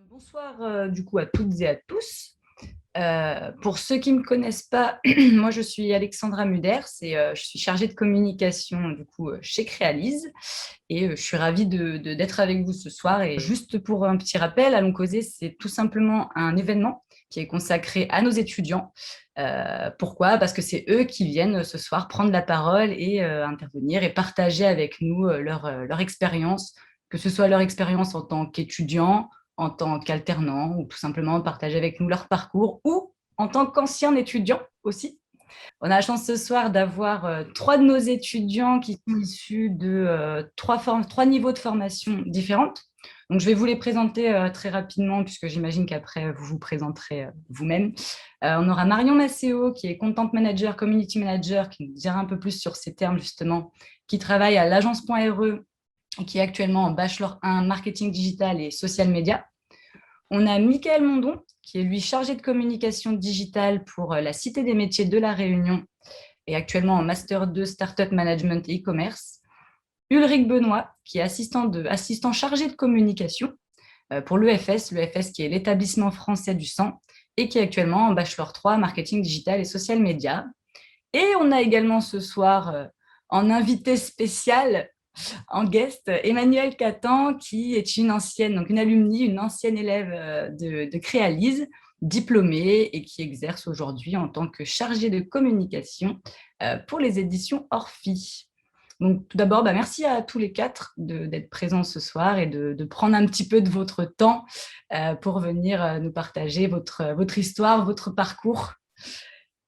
Bonsoir du coup à toutes et à tous. Pour ceux qui ne me connaissent pas, moi je suis Alexandra Muders et je suis chargée de communication du coup chez Crealise et je suis ravie d'être avec vous ce soir. Et juste pour un petit rappel, Allons causer, c'est tout simplement un événement qui est consacré à nos étudiants. Pourquoi? Parce que c'est eux qui viennent ce soir prendre la parole et intervenir et partager avec nous leur expérience, que ce soit leur expérience en tant qu'étudiant, en tant qu'alternant, ou tout simplement partager avec nous leur parcours, ou en tant qu'ancien étudiant aussi. On a la chance ce soir d'avoir trois de nos étudiants qui sont issus de trois niveaux de formation différentes. Donc, je vais vous les présenter très rapidement, puisque j'imagine qu'après, vous vous présenterez vous-même. On aura Marion Maceo, qui est Content Manager, Community Manager, qui nous dira un peu plus sur ces termes, justement, qui travaille à l'agence.re et qui est actuellement en Bachelor 1 Marketing Digital et Social Media. On a Mickaël Mondon, qui est lui chargé de communication digitale pour la Cité des métiers de La Réunion et actuellement en Master 2 Startup Management et e-commerce. Ulrich Benoît, qui est assistant chargé de communication pour l'EFS qui est l'établissement français du sang et qui est actuellement en Bachelor 3 Marketing Digital et Social Media. Et on a également ce soir en invité spécial en guest Emmanuelle Catan, qui est une ancienne, donc une alumni, une ancienne élève de Crealise, diplômée et qui exerce aujourd'hui en tant que chargée de communication pour les éditions Orphi. Donc, tout d'abord, merci à tous les quatre d'être présents ce soir et de prendre un petit peu de votre temps pour venir nous partager votre histoire, votre parcours.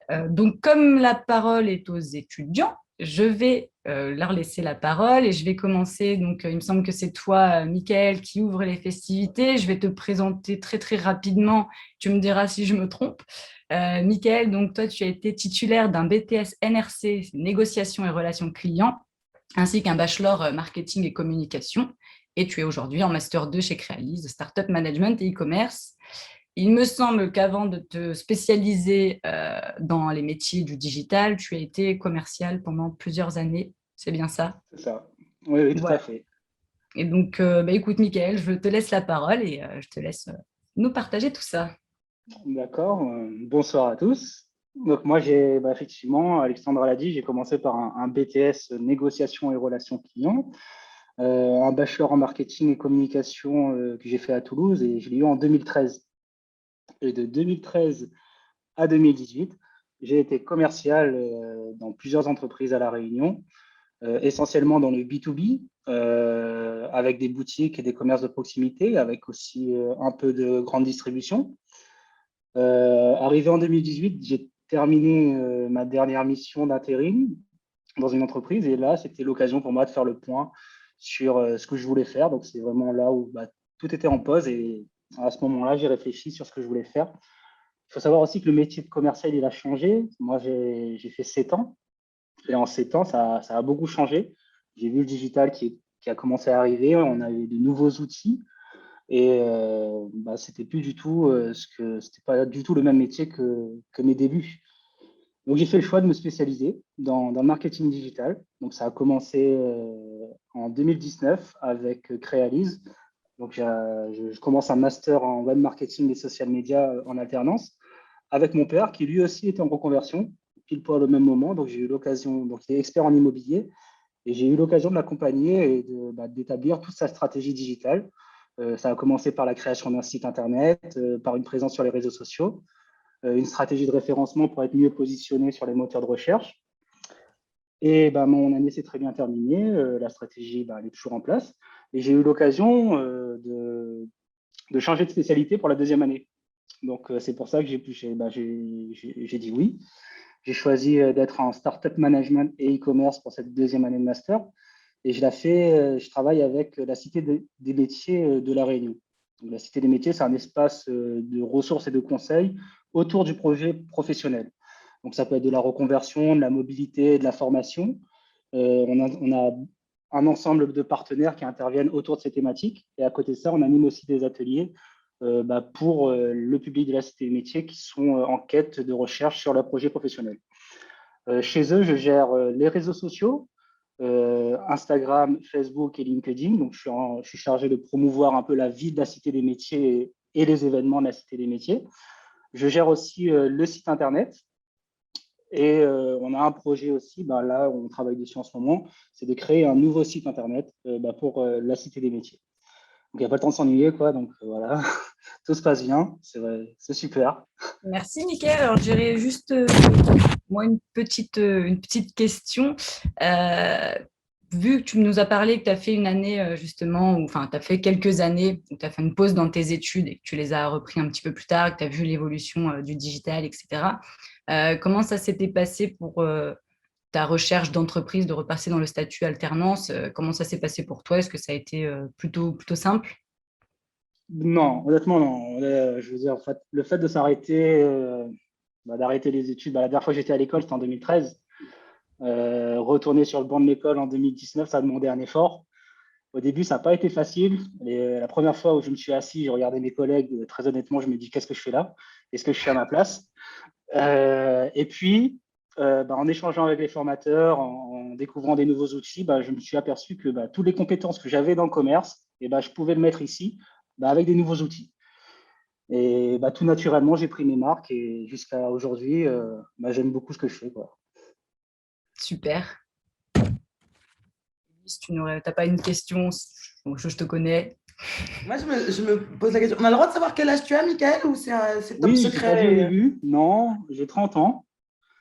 Donc, comme la parole est aux étudiants, je vais leur laisser la parole et je vais commencer. Donc, il me semble que c'est toi, Mickaël, qui ouvre les festivités. Je vais te présenter très, très rapidement. Tu me diras si je me trompe. Mickaël, donc toi, tu as été titulaire d'un BTS NRC, négociation et relations clients, ainsi qu'un bachelor marketing et communication. Et tu es aujourd'hui en Master 2 chez Crealise, Startup Management et e-commerce. Il me semble qu'avant de te spécialiser dans les métiers du digital, tu as été commercial pendant plusieurs années. C'est bien ça? C'est ça. Oui, oui, tout à Voilà. fait. Et donc, écoute, Mickaël, je te laisse la parole et je te laisse nous partager tout ça. D'accord. Bonsoir à tous. Donc moi, effectivement, Alexandre l'a dit, j'ai commencé par un BTS négociation et relations clients, un bachelor en marketing et communication que j'ai fait à Toulouse et je l'ai eu en 2013. Et de 2013 à 2018, j'ai été commercial dans plusieurs entreprises à La Réunion, essentiellement dans le B2B, avec des boutiques et des commerces de proximité, avec aussi un peu de grande distribution. Arrivé en 2018, j'ai terminé ma dernière mission d'intérim dans une entreprise et là, c'était l'occasion pour moi de faire le point sur ce que je voulais faire. Donc, c'est vraiment là où tout était en pause et à ce moment-là, j'ai réfléchi sur ce que je voulais faire. Il faut savoir aussi que le métier de commercial, il a changé. Moi, j'ai fait 7 ans et en 7 ans, ça a beaucoup changé. J'ai vu le digital qui a commencé à arriver. On avait de nouveaux outils. Et c'était plus du tout c'était pas du tout le même métier que mes débuts. Donc j'ai fait le choix de me spécialiser dans le marketing digital. Donc ça a commencé en 2019 avec Crealise. Donc je commence un master en web marketing et social media en alternance avec mon père qui lui aussi était en reconversion pile poil au même moment. Donc j'ai eu l'occasion, donc il est expert en immobilier et j'ai eu l'occasion de l'accompagner et d'établir toute sa stratégie digitale. Ça a commencé par la création d'un site internet, par une présence sur les réseaux sociaux, une stratégie de référencement pour être mieux positionné sur les moteurs de recherche. Et mon année s'est très bien terminée. La stratégie, elle est toujours en place. Et j'ai eu l'occasion de changer de spécialité pour la deuxième année. Donc, c'est pour ça que j'ai dit oui. J'ai choisi d'être en startup management et e-commerce pour cette deuxième année de master. Et je travaille avec la Cité des métiers de La Réunion. Donc, la Cité des métiers, c'est un espace de ressources et de conseils autour du projet professionnel. Donc, ça peut être de la reconversion, de la mobilité, de la formation. On a un ensemble de partenaires qui interviennent autour de ces thématiques. Et à côté de ça, on anime aussi des ateliers pour le public de la Cité des métiers qui sont en quête de recherche sur leur projet professionnel. Chez eux, je gère les réseaux sociaux, Instagram, Facebook et LinkedIn. Donc, je suis chargé de promouvoir un peu la vie de la Cité des métiers et les événements de la Cité des métiers. Je gère aussi le site internet. Et on a un projet aussi, là où on travaille dessus en ce moment, c'est de créer un nouveau site internet pour la Cité des métiers. Donc il n'y a pas le temps de s'ennuyer, quoi. Donc voilà, tout se passe bien, c'est super. Merci, Mickaël. Alors, j'aurais juste moi une petite question. Vu que tu nous as parlé que tu as fait une année justement, enfin, tu as fait quelques années où tu as fait une pause dans tes études et que tu les as repris un petit peu plus tard, que tu as vu l'évolution du digital, etc. Comment ça s'était passé pour ta recherche d'entreprise, de repasser dans le statut alternance? Comment ça s'est passé pour toi? Est-ce que ça a été plutôt simple? Non, honnêtement, non. Je veux dire, en fait, le fait de s'arrêter, d'arrêter les études, la dernière fois que j'étais à l'école, c'était en 2013. Retourner sur le banc de l'école en 2019, ça a demandé un effort. Au début, ça n'a pas été facile. Et la première fois où je me suis assis, j'ai regardé mes collègues. Très honnêtement, je me dis, qu'est-ce que je fais là? Est-ce que je suis à ma place? Et puis, en échangeant avec les formateurs, en découvrant des nouveaux outils, je me suis aperçu que toutes les compétences que j'avais dans le commerce, je pouvais le mettre ici avec des nouveaux outils. Et tout naturellement, j'ai pris mes marques et jusqu'à aujourd'hui, j'aime beaucoup ce que je fais, quoi. Super. Si tu n'as pas une question, je te connais. Moi, je me pose la question. On a le droit de savoir quel âge tu as, Mickaël, ou c'est top Oui, je n'ai pas dit au secret? début. Non, j'ai 30 ans.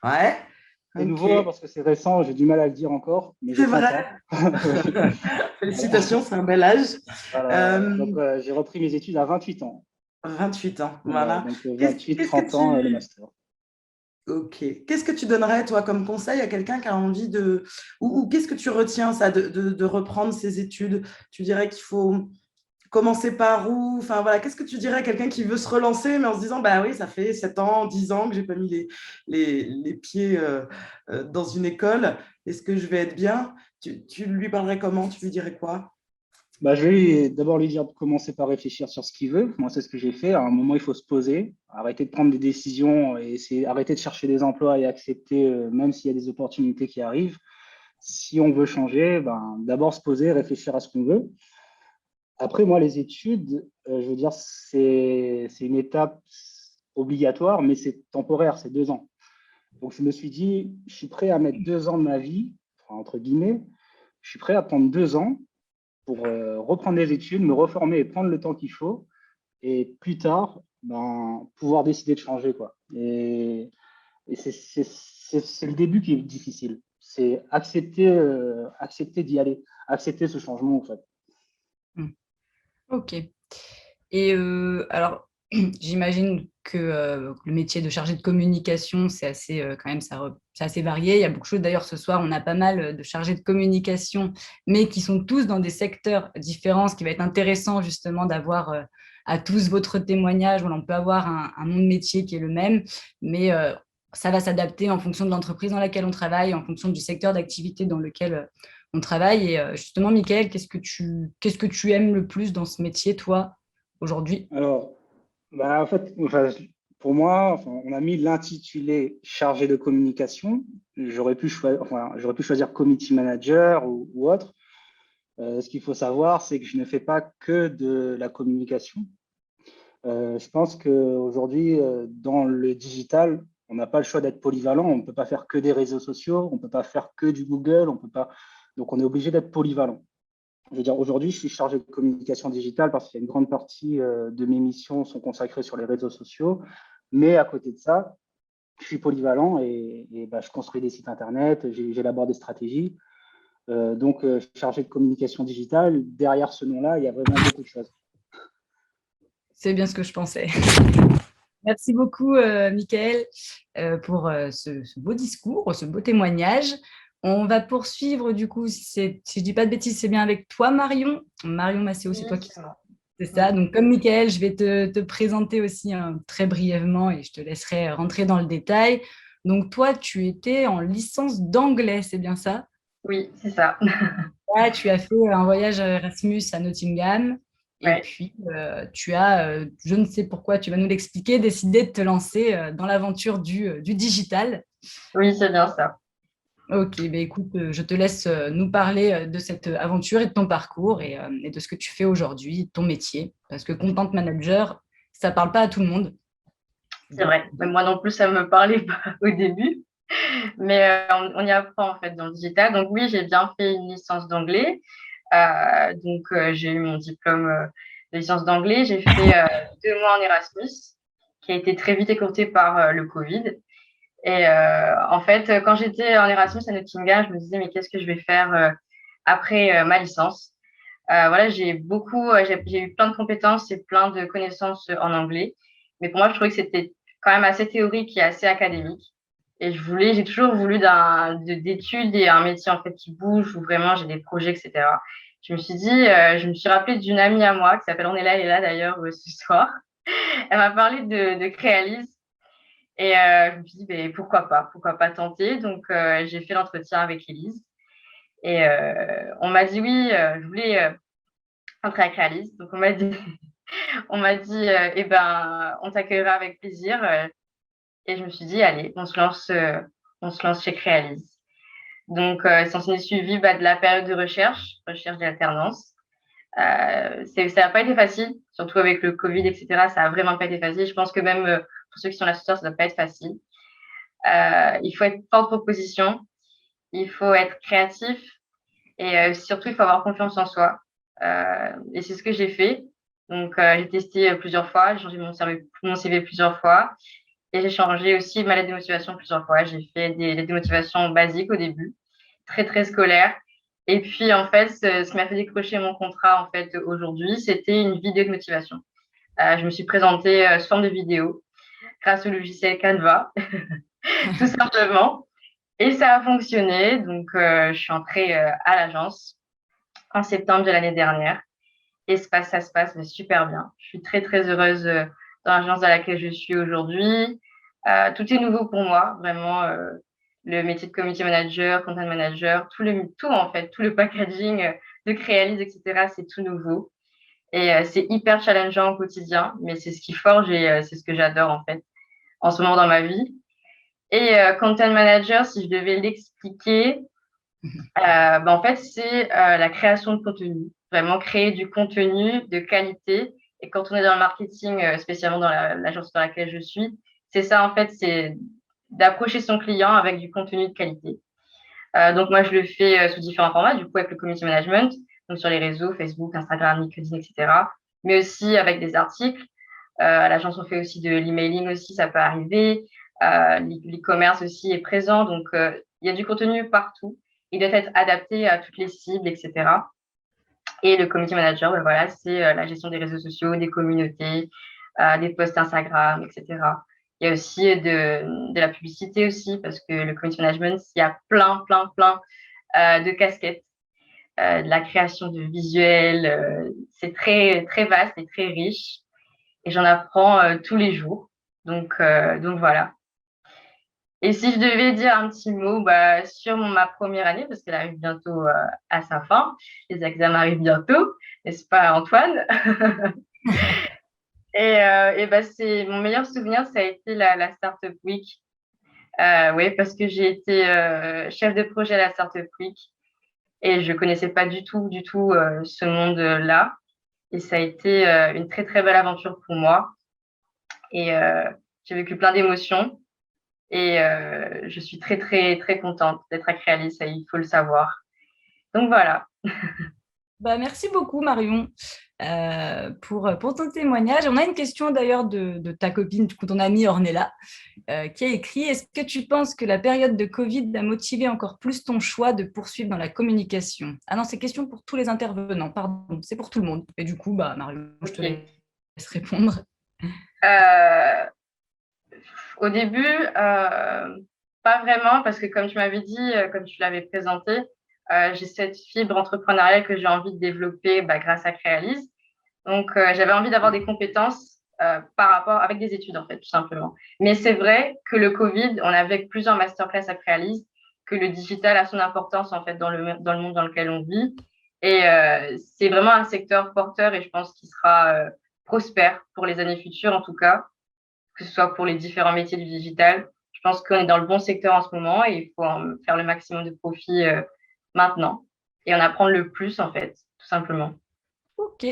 Ouais. C'est Ok. nouveau parce que c'est récent, j'ai du mal à le dire encore, mais j'ai C'est 30 vrai. ans. Félicitations, c'est un bel âge. Voilà. Euh, Donc, j'ai repris mes études à 28 ans. 28 ans, Voilà, voilà. donc Qu'est-ce 28, qu'est-ce que 30 ans, le master. Ok. Qu'est-ce que tu donnerais, toi, comme conseil à quelqu'un qui a envie de... Ou qu'est-ce que tu retiens, ça, de reprendre ses études? Tu dirais qu'il faut commencer par où? Enfin, voilà, qu'est-ce que tu dirais à quelqu'un qui veut se relancer, mais en se disant, bah oui, ça fait 7 ans, 10 ans que j'ai pas mis les pieds dans une école. Est-ce que je vais être bien? Tu lui parlerais comment? Tu lui dirais quoi? Je vais d'abord lui dire de commencer par réfléchir sur ce qu'il veut. Moi, c'est ce que j'ai fait. À un moment, il faut se poser, arrêter de prendre des décisions et arrêter de chercher des emplois et accepter, même s'il y a des opportunités qui arrivent. Si on veut changer, d'abord se poser, réfléchir à ce qu'on veut. Après, moi, les études, je veux dire, c'est une étape obligatoire, mais c'est temporaire, c'est 2 ans. Donc, je me suis dit, je suis prêt à mettre 2 ans de ma vie, enfin, entre guillemets, je suis prêt à prendre 2 ans pour reprendre les études, me reformer et prendre le temps qu'il faut. Et plus tard, pouvoir décider de changer, quoi. Et c'est le début qui est difficile. C'est accepter d'y aller, accepter ce changement, en fait. Ok. Et alors, j'imagine que le métier de chargé de communication, c'est assez, quand même, c'est assez varié. Il y a beaucoup de choses. D'ailleurs, ce soir, on a pas mal de chargés de communication, mais qui sont tous dans des secteurs différents, ce qui va être intéressant justement d'avoir à tous votre témoignage. Voilà, on peut avoir un nom de métier qui est le même, mais ça va s'adapter en fonction de l'entreprise dans laquelle on travaille, en fonction du secteur d'activité dans lequel on travaille. Et justement, Mickaël, qu'est-ce que tu aimes le plus dans ce métier, toi, aujourd'hui? Alors, en fait, pour moi, on a mis l'intitulé chargé de communication. J'aurais pu choisir committee manager ou autre. Ce qu'il faut savoir, c'est que je ne fais pas que de la communication. Je pense qu'aujourd'hui, dans le digital, on n'a pas le choix d'être polyvalent. On ne peut pas faire que des réseaux sociaux, on ne peut pas faire que du Google, on peut pas. Donc, on est obligé d'être polyvalent. Je veux dire, aujourd'hui, je suis chargé de communication digitale parce qu'il y a une grande partie de mes missions sont consacrées sur les réseaux sociaux. Mais à côté de ça, je suis polyvalent et je construis des sites internet, j'élabore des stratégies. Chargé de communication digitale, derrière ce nom-là, il y a vraiment beaucoup de choses. C'est bien ce que je pensais. Merci beaucoup, Mickaël, pour ce beau discours, ce beau témoignage. On va poursuivre, du coup, si je ne dis pas de bêtises, c'est bien avec toi, Marion. Marion Masséo, c'est toi qui... C'est ça. Donc, comme Mickaël, je vais te présenter aussi très brièvement et je te laisserai rentrer dans le détail. Donc, toi, tu étais en licence d'anglais, c'est bien ça? Oui, c'est ça. Ouais, tu as fait un voyage Erasmus à Nottingham. Et Ouais. puis, tu as, je ne sais pourquoi, tu vas nous l'expliquer, décidé de te lancer dans l'aventure du digital. Oui, c'est bien ça. Ok, ben écoute, je te laisse nous parler de cette aventure et de ton parcours et de ce que tu fais aujourd'hui, ton métier. Parce que Content Manager, ça parle pas à tout le monde. C'est vrai. Mais moi non plus, ça me parlait pas au début. Mais on y apprend en fait dans le digital. Donc oui, j'ai bien fait une licence d'anglais. J'ai eu mon diplôme de licence d'anglais. J'ai fait 2 mois en Erasmus, qui a été très vite écourté par le Covid. Et en fait, quand j'étais en Erasmus à Nottingham, je me disais, mais qu'est-ce que je vais faire après ma licence? Voilà, j'ai eu plein de compétences et plein de connaissances en anglais. Mais pour moi, je trouvais que c'était quand même assez théorique et assez académique. Et j'ai toujours voulu d'études et un métier en fait qui bouge, où vraiment j'ai des projets, etc. Je me suis rappelée d'une amie à moi qui s'appelle Ornella, elle est là d'ailleurs ce soir. Elle m'a parlé de Créalis et je me suis dit, ben, pourquoi pas tenter. J'ai fait l'entretien avec Élise et on m'a dit oui, je voulais entrer à Créalis. Donc on m'a dit, eh ben, on t'accueillera avec plaisir. Et je me suis dit, allez, on se lance chez Créalis. Ça s'en est suivi de la période de recherche d'alternance. Ça n'a pas été facile, surtout avec le Covid, etc. Ça n'a vraiment pas été facile. Je pense que même pour ceux qui sont là ce soir, ça ne doit pas être facile. Il faut être forte proposition, il faut être créatif et surtout, il faut avoir confiance en soi. Et c'est ce que j'ai fait. J'ai testé plusieurs fois, j'ai changé mon CV plusieurs fois et j'ai changé aussi ma lettre de motivation plusieurs fois. J'ai fait des lettres de motivation basiques au début, très, très scolaires. Et puis, en fait, ce qui m'a fait décrocher mon contrat, en fait, aujourd'hui, c'était une vidéo de motivation. Je me suis présentée sous forme de vidéo grâce au logiciel Canva, tout simplement. Et ça a fonctionné. Je suis entrée à l'agence en septembre de l'année dernière. Et ça se passe super bien. Je suis très, très heureuse dans l'agence dans laquelle je suis aujourd'hui. Tout est nouveau pour moi, vraiment. Le métier de community manager, content manager, tout en fait, tout le packaging de Créalise, etc., c'est tout nouveau. Et c'est hyper challengeant au quotidien, mais c'est ce qui forge et c'est ce que j'adore en fait en ce moment dans ma vie. Et content manager, si je devais l'expliquer, en fait, c'est la création de contenu. Vraiment créer du contenu de qualité. Et quand on est dans le marketing, spécialement dans l'agence dans laquelle je suis, c'est ça en fait, c'est d'approcher son client avec du contenu de qualité. Moi, je le fais sous différents formats, du coup, avec le community management, donc sur les réseaux, Facebook, Instagram, LinkedIn, etc. Mais aussi avec des articles. À l'agence, on fait aussi de l'emailing aussi, ça peut arriver. L'e-commerce aussi est présent. Il y a du contenu partout. Il doit être adapté à toutes les cibles, etc. Et le community manager, voilà, c'est la gestion des réseaux sociaux, des communautés, des posts Instagram, etc. Il y a aussi de la publicité aussi, parce que le community management, il y a plein, plein, plein de casquettes, de la création de visuels. C'est très, très vaste et très riche. Et j'en apprends tous les jours. Donc voilà. Et si je devais dire un petit mot sur ma première année, parce qu'elle arrive bientôt à sa fin, les examens arrivent bientôt, n'est-ce pas Antoine? C'est mon meilleur souvenir, ça a été la Startup Week. Oui, parce que j'ai été chef de projet à la Startup Week et je connaissais pas du tout ce monde-là. Et ça a été une très, très belle aventure pour moi. Et j'ai vécu plein d'émotions. Et je suis très, très, très contente d'être à Créalis, ça, il faut le savoir. Donc voilà. Merci beaucoup, Marion, pour ton témoignage. On a une question d'ailleurs de ta copine, ton amie Ornella, qui a écrit: est-ce que tu penses que la période de Covid a motivé encore plus ton choix de poursuivre dans la communication? Ah non, c'est question pour tous les intervenants, pardon, c'est pour tout le monde. Et du coup, Marion, je te laisse répondre. Au début, pas vraiment, parce que comme tu m'avais dit, comme tu l'avais présenté, j'ai cette fibre entrepreneuriale que j'ai envie de développer grâce à Créalise. J'avais envie d'avoir des compétences par rapport avec des études, en fait, tout simplement. Mais c'est vrai que le Covid, on avait plusieurs masterclass à Créalise, que le digital a son importance, en fait, dans le monde dans lequel on vit. Et c'est vraiment un secteur porteur et je pense qu'il sera prospère pour les années futures, en tout cas, que ce soit pour les différents métiers du digital. Je pense qu'on est dans le bon secteur en ce moment et il faut en faire le maximum de profit maintenant et en apprendre le plus, en fait, tout simplement. Ok.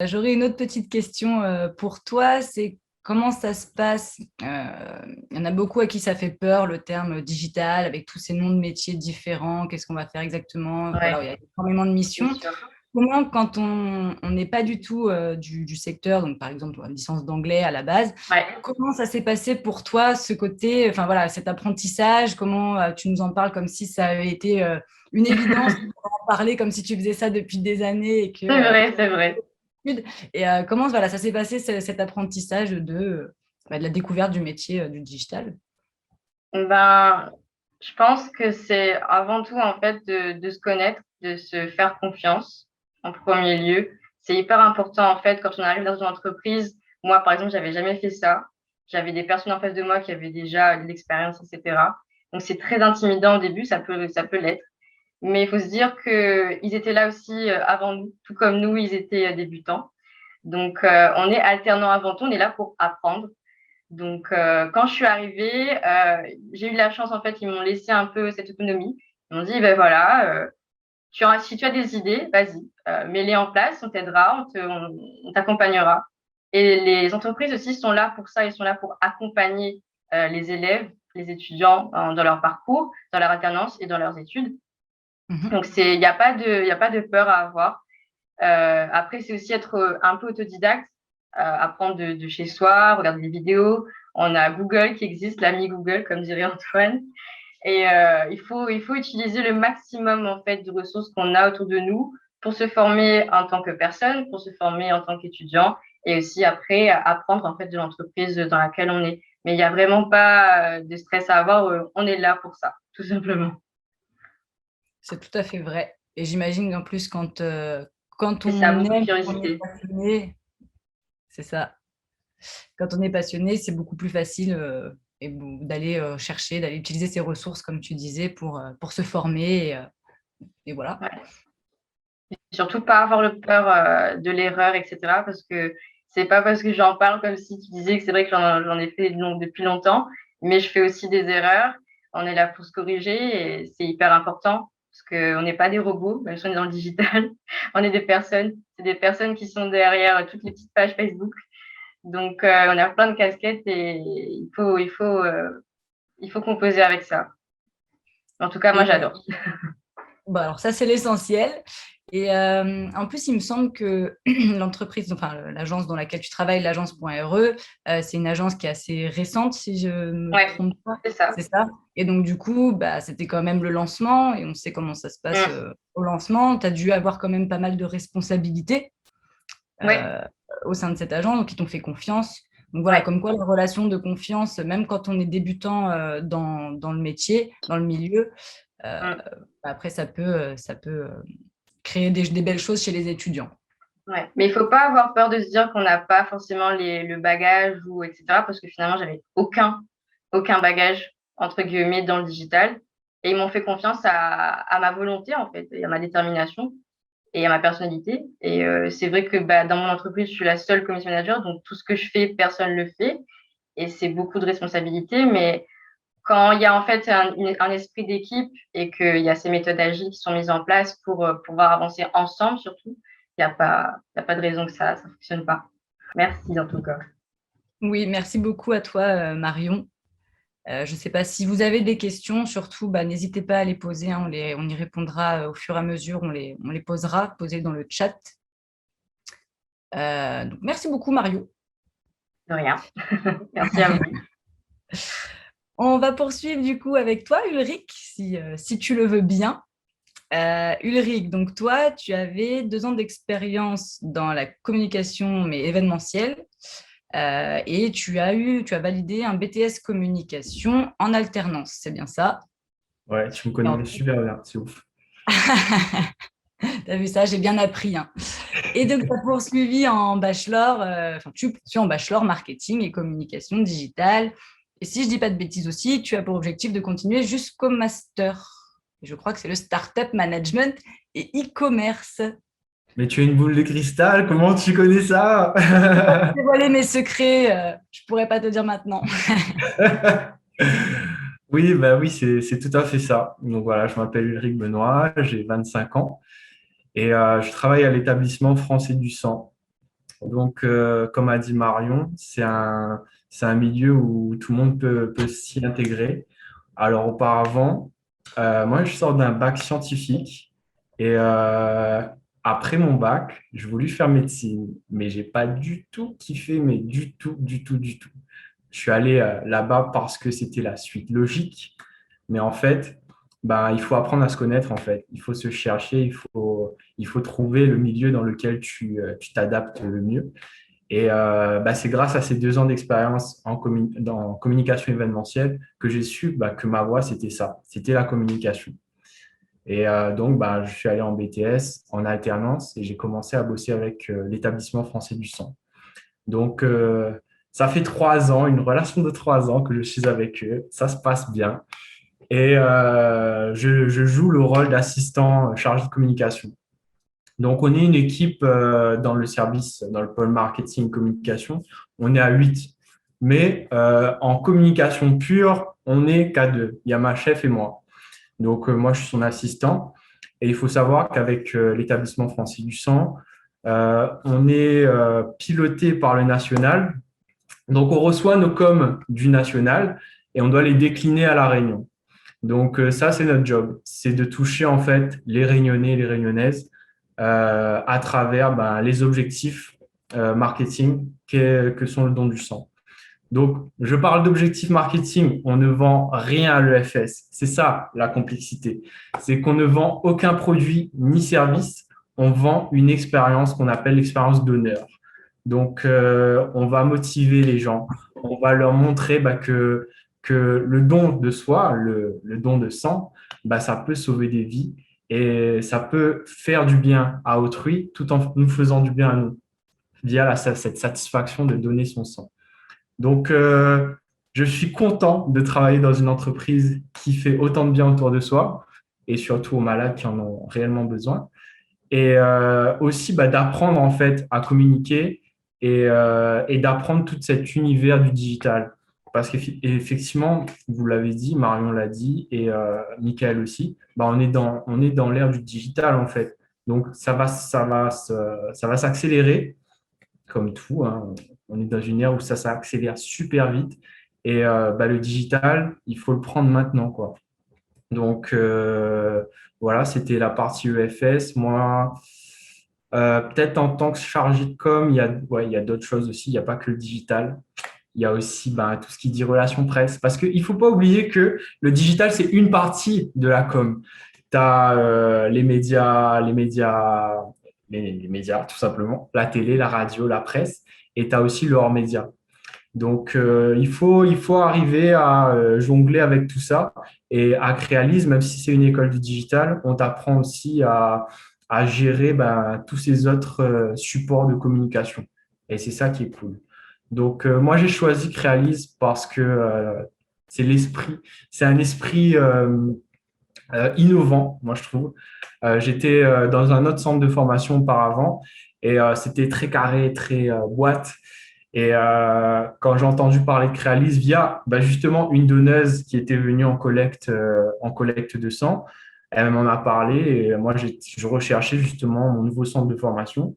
J'aurais une autre petite question pour toi, c'est comment ça se passe? Il y en a beaucoup à qui ça fait peur, le terme digital, avec tous ces noms de métiers différents, qu'est-ce qu'on va faire exactement? Voilà, Ouais, il y a énormément de c'est missions. sûr. Comment, quand on n'est pas du tout du secteur, donc par exemple, une licence d'anglais à la base, Ouais. comment ça s'est passé pour toi, ce côté, enfin voilà, cet apprentissage? Comment tu nous en parles comme si ça avait été une évidence, en parler comme si tu faisais ça depuis des années et que C'est vrai, c'est vrai. et comment voilà, ça s'est passé cet apprentissage de la découverte du métier du digital? Ben, je pense que c'est avant tout en fait de se connaître, de se faire confiance en premier lieu. C'est hyper important en fait quand on arrive dans une entreprise. Moi, par exemple, j'avais jamais fait ça. J'avais des personnes en face de moi qui avaient déjà de l'expérience, etc. Donc c'est très intimidant au début, ça peut l'être. Mais il faut se dire qu'ils étaient là aussi avant nous, tout comme nous, ils étaient débutants. Donc on est alternant avant tout, on est là pour apprendre. Donc, quand je suis arrivée, j'ai eu la chance, en fait, ils m'ont laissé un peu cette autonomie. Ils m'ont dit, ben voilà, si tu as des idées, vas-y, mets-les en place, on t'aidera, on t'accompagnera. Et les entreprises aussi sont là pour ça, ils sont là pour accompagner les élèves, les étudiants dans leur parcours, dans leur alternance et dans leurs études. Mhm. Donc, il y a pas de peur à avoir. Après, c'est aussi être un peu autodidacte, apprendre de chez soi, regarder des vidéos. On a Google qui existe, l'ami Google, comme dirait Antoine. Et il faut utiliser le maximum en fait de ressources qu'on a autour de nous pour se former en tant que personne, pour se former en tant qu'étudiant et aussi après apprendre en fait de l'entreprise dans laquelle on est. Mais il n'y a vraiment pas de stress à avoir. On est là pour ça, tout simplement. C'est tout à fait vrai. Et j'imagine qu'en plus, quand C'est ça, on beaucoup de aime, qu'on est curiosité. passionné, c'est ça. Quand on est passionné, c'est beaucoup plus facile d'aller chercher, d'aller utiliser ces ressources, comme tu disais, pour se former. Et voilà. Ouais. Surtout pas avoir le peur de l'erreur, etc. Parce que c'est pas parce que j'en parle comme si tu disais que c'est vrai que j'en ai fait depuis longtemps, mais je fais aussi des erreurs. On est là pour se corriger et c'est hyper important parce qu'on n'est pas des robots, même si on est dans le digital. On est des personnes. C'est des personnes qui sont derrière toutes les petites pages Facebook. Donc, on a plein de casquettes et il faut composer avec ça. En tout cas, moi, Et j'adore. bon, alors ça, c'est l'essentiel. Et en plus, il me semble que l'entreprise, enfin l'agence dans laquelle tu travailles, l'agence.re, c'est une agence qui est assez récente, si je ne me Ouais, trompe pas. c'est ça. C'est ça. Et donc, du coup, bah, c'était quand même le lancement et on sait comment ça se passe Mm. au lancement. Tu as dû avoir quand même pas mal de responsabilités Ouais, euh, au sein de cette agence, donc ils t'ont fait confiance. Donc voilà, ouais. comme quoi la relation de confiance, même quand on est débutant dans le métier, dans le milieu, euh, Mm. après ça peut créer des belles choses chez les étudiants. Ouais. Mais il faut pas avoir peur de se dire qu'on n'a pas forcément le bagage ou etc. Parce que finalement, j'avais aucun bagage, entre guillemets, dans le digital. Et ils m'ont fait confiance à ma volonté, en fait, et à ma détermination et à ma personnalité. Et c'est vrai que bah, dans mon entreprise, je suis la seule commission manager, donc tout ce que je fais, personne ne le fait. Et c'est beaucoup de responsabilités. Mais quand il y a en fait un esprit d'équipe et qu'il y a ces méthodes agiles qui sont mises en place pour pouvoir avancer ensemble, surtout, il y a pas de raison que ça ne fonctionne pas. Merci en tout cas. Oui, merci beaucoup à toi, Marion. Je ne sais pas si vous avez des questions, surtout, bah, n'hésitez pas à les poser, hein, on y répondra au fur et à mesure, on les posera, posez dans le chat. Donc, merci beaucoup, Mario. De rien. Merci à vous. On va poursuivre du coup avec toi, Ulrich, si tu le veux bien. Ulrich, donc toi, tu avais 2 ans d'expérience dans la communication, mais événementielle, et tu as validé un BTS communication en alternance, c'est bien ça? Ouais, tu me Alors, connais super bien, c'est ouf. tu as vu ça, j'ai bien appris, hein. Et donc, tu as poursuivi en bachelor, enfin, tu poursuis en bachelor marketing et communication digitale. Et si je ne dis pas de bêtises aussi, tu as pour objectif de continuer jusqu'au master. Je crois que c'est le Startup Management et e-commerce. Mais tu as une boule de cristal, comment tu connais ça? Dévoiler mes secrets, je ne pourrais pas te dire maintenant. Oui, bah oui, c'est tout à fait ça. Donc voilà, je m'appelle Ulrich Benoît, j'ai 25 ans et je travaille à l'établissement français du sang. Donc, comme a dit Marion, c'est un milieu où tout le monde peut s'y intégrer. Alors, auparavant, moi, je sors d'un bac scientifique et après mon bac, je voulais faire médecine, mais j'ai pas du tout kiffé, mais du tout, du tout, du tout. Je suis allé là-bas parce que c'était la suite logique, mais en fait, ben, il faut apprendre à se connaître, en fait. Il faut se chercher, il faut trouver le milieu dans lequel tu t'adaptes le mieux. Et bah, c'est grâce à ces 2 ans d'expérience dans communication événementielle que j'ai su bah, que ma voie, c'était ça, c'était la communication. Et donc, bah, je suis allé en BTS, en alternance, et j'ai commencé à bosser avec l'établissement français du sang. Donc, ça fait 3 ans, une relation de 3 ans que je suis avec eux. Ça se passe bien. Et je joue le rôle d'assistant chargé de communication. Donc, on est une équipe dans le service, dans le pôle marketing communication. On est à 8. Mais en communication pure, on n'est qu'à 2. Il y a ma chef et moi. Donc, moi, je suis son assistant. Et il faut savoir qu'avec l'établissement français du sang, on est piloté par le national. Donc, on reçoit nos coms du national et on doit les décliner à la Réunion. Donc, ça, c'est notre job. C'est de toucher en fait les Réunionnais et les Réunionnaises à travers ben, les objectifs marketing que sont le don du sang. Donc, je parle d'objectifs marketing. On ne vend rien à l'EFS. C'est ça la complexité. C'est qu'on ne vend aucun produit ni service. On vend une expérience qu'on appelle l'expérience d'honneur. Donc, on va motiver les gens. On va leur montrer bah, que le don de soi, le don de sang, bah, ça peut sauver des vies et ça peut faire du bien à autrui tout en nous faisant du bien à nous via cette satisfaction de donner son sang. Donc, je suis content de travailler dans une entreprise qui fait autant de bien autour de soi et surtout aux malades qui en ont réellement besoin. Et aussi bah, d'apprendre en fait à communiquer et d'apprendre tout cet univers du digital. Parce qu'effectivement, vous l'avez dit, Marion l'a dit et Michael aussi, bah, on est dans l'ère du digital en fait. Donc, ça va s'accélérer comme tout, hein. On est dans une ère où ça s'accélère super vite. Et bah, le digital, il faut le prendre maintenant, quoi. Donc, voilà, c'était la partie EFS. Moi, peut-être en tant que chargé de com, il y a d'autres choses aussi. Il n'y a pas que le digital. Il y a aussi ben, tout ce qui dit relations presse. Parce qu'il ne faut pas oublier que le digital, c'est une partie de la com. Tu as les médias, tout simplement, la télé, la radio, la presse, et tu as aussi le hors-média. Donc, il faut arriver à jongler avec tout ça. Et à Crealis, même si c'est une école du digital, on t'apprend aussi à gérer ben, tous ces autres supports de communication. Et c'est ça qui est cool. Donc, moi, j'ai choisi Crealis parce que c'est un esprit innovant, moi, je trouve. J'étais dans un autre centre de formation auparavant et c'était très carré, très boîte. Et quand j'ai entendu parler de Crealis via bah, justement une donneuse qui était venue en collecte de sang, elle m'en a parlé et moi, je recherchais justement mon nouveau centre de formation.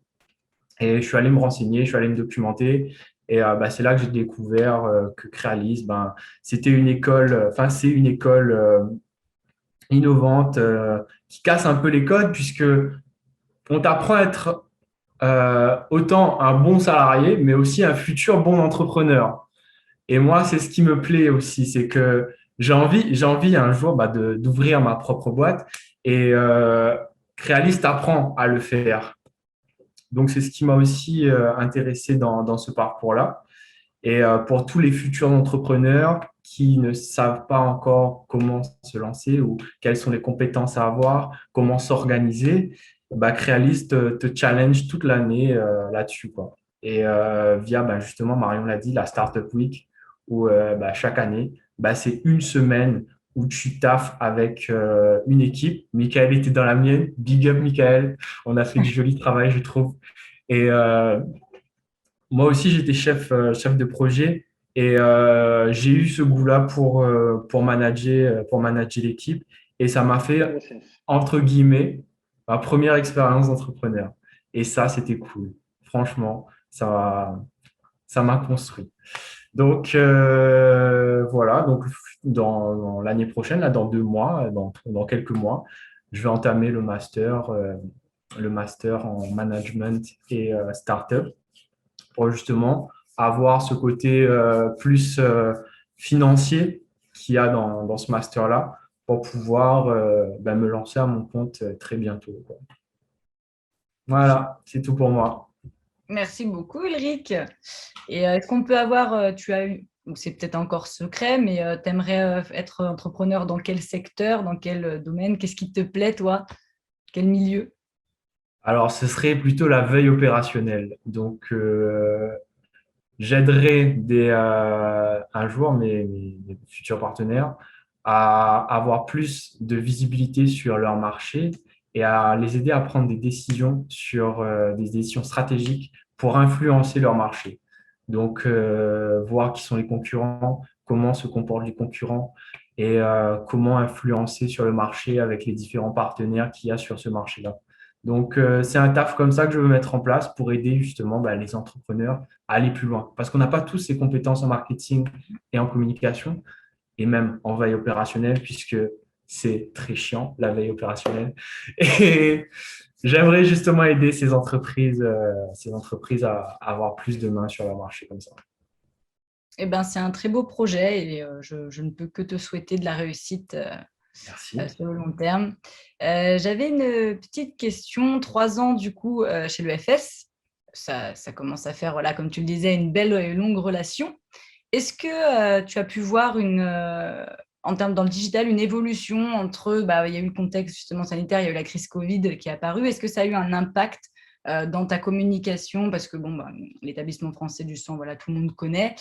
Et je suis allé me renseigner, je suis allé me documenter. Et bah, c'est là que j'ai découvert que Crealis, ben, c'était une école, enfin, c'est une école innovante qui casse un peu les codes puisque on t'apprend à être autant un bon salarié, mais aussi un futur bon entrepreneur. Et moi, c'est ce qui me plaît aussi, c'est que j'ai envie un jour bah, d'ouvrir ma propre boîte et Crealis t'apprend à le faire. Donc, c'est ce qui m'a aussi intéressé dans ce parcours-là. Et pour tous les futurs entrepreneurs qui ne savent pas encore comment se lancer ou quelles sont les compétences à avoir, comment s'organiser, bah, Crealis te challenge toute l'année là-dessus, quoi. Et via, bah, justement, Marion l'a dit, la Startup Week, où bah, chaque année, bah, c'est une semaine où tu taffes avec une équipe. Michael était dans la mienne. Big up, Michael. On a fait du joli travail, je trouve. Et moi aussi, j'étais chef de projet et j'ai eu ce goût-là pour manager l'équipe. Et ça m'a fait, entre guillemets, ma première expérience d'entrepreneur. Et ça, c'était cool. Franchement, ça m'a construit. Donc, voilà. Donc, dans l'année prochaine, là, dans 2 mois, dans quelques mois, je vais entamer le master en management et startup pour justement avoir ce côté plus financier qu'il y a dans ce master-là pour pouvoir me lancer à mon compte très bientôt, quoi. Voilà, c'est tout pour moi. Merci beaucoup, Ulrich. Et est-ce qu'on peut avoir, tu as eu, ou c'est peut-être encore secret, mais tu aimerais être entrepreneur dans quel secteur, dans quel domaine? Qu'est-ce qui te plaît, toi? Quel milieu? Alors, ce serait plutôt la veille opérationnelle. Donc, j'aiderai un jour mes futurs partenaires à avoir plus de visibilité sur leur marché et à les aider à prendre des décisions sur des décisions stratégiques pour influencer leur marché. Donc, voir qui sont les concurrents, comment se comportent les concurrents et comment influencer sur le marché avec les différents partenaires qu'il y a sur ce marché-là. Donc, c'est un taf comme ça que je veux mettre en place pour aider justement les entrepreneurs à aller plus loin. Parce qu'on n'a pas tous ces compétences en marketing et en communication, et même en veille opérationnelle, puisque c'est très chiant, la veille opérationnelle. Et j'aimerais justement aider ces entreprises à avoir plus de mains sur leur marché comme ça. Eh ben, c'est un très beau projet et je ne peux que te souhaiter de la réussite Merci. sur le long terme. J'avais une petite question. 3 ans, du coup, chez l'EFS. Ça commence à faire, voilà, comme tu le disais, une belle et longue relation. Est-ce que tu as pu voir en termes dans le digital, une évolution entre, il y a eu le contexte justement sanitaire, il y a eu la crise Covid qui est apparue. Est-ce que ça a eu un impact dans ta communication? Parce que l'établissement français du sang, voilà, tout le monde connaît.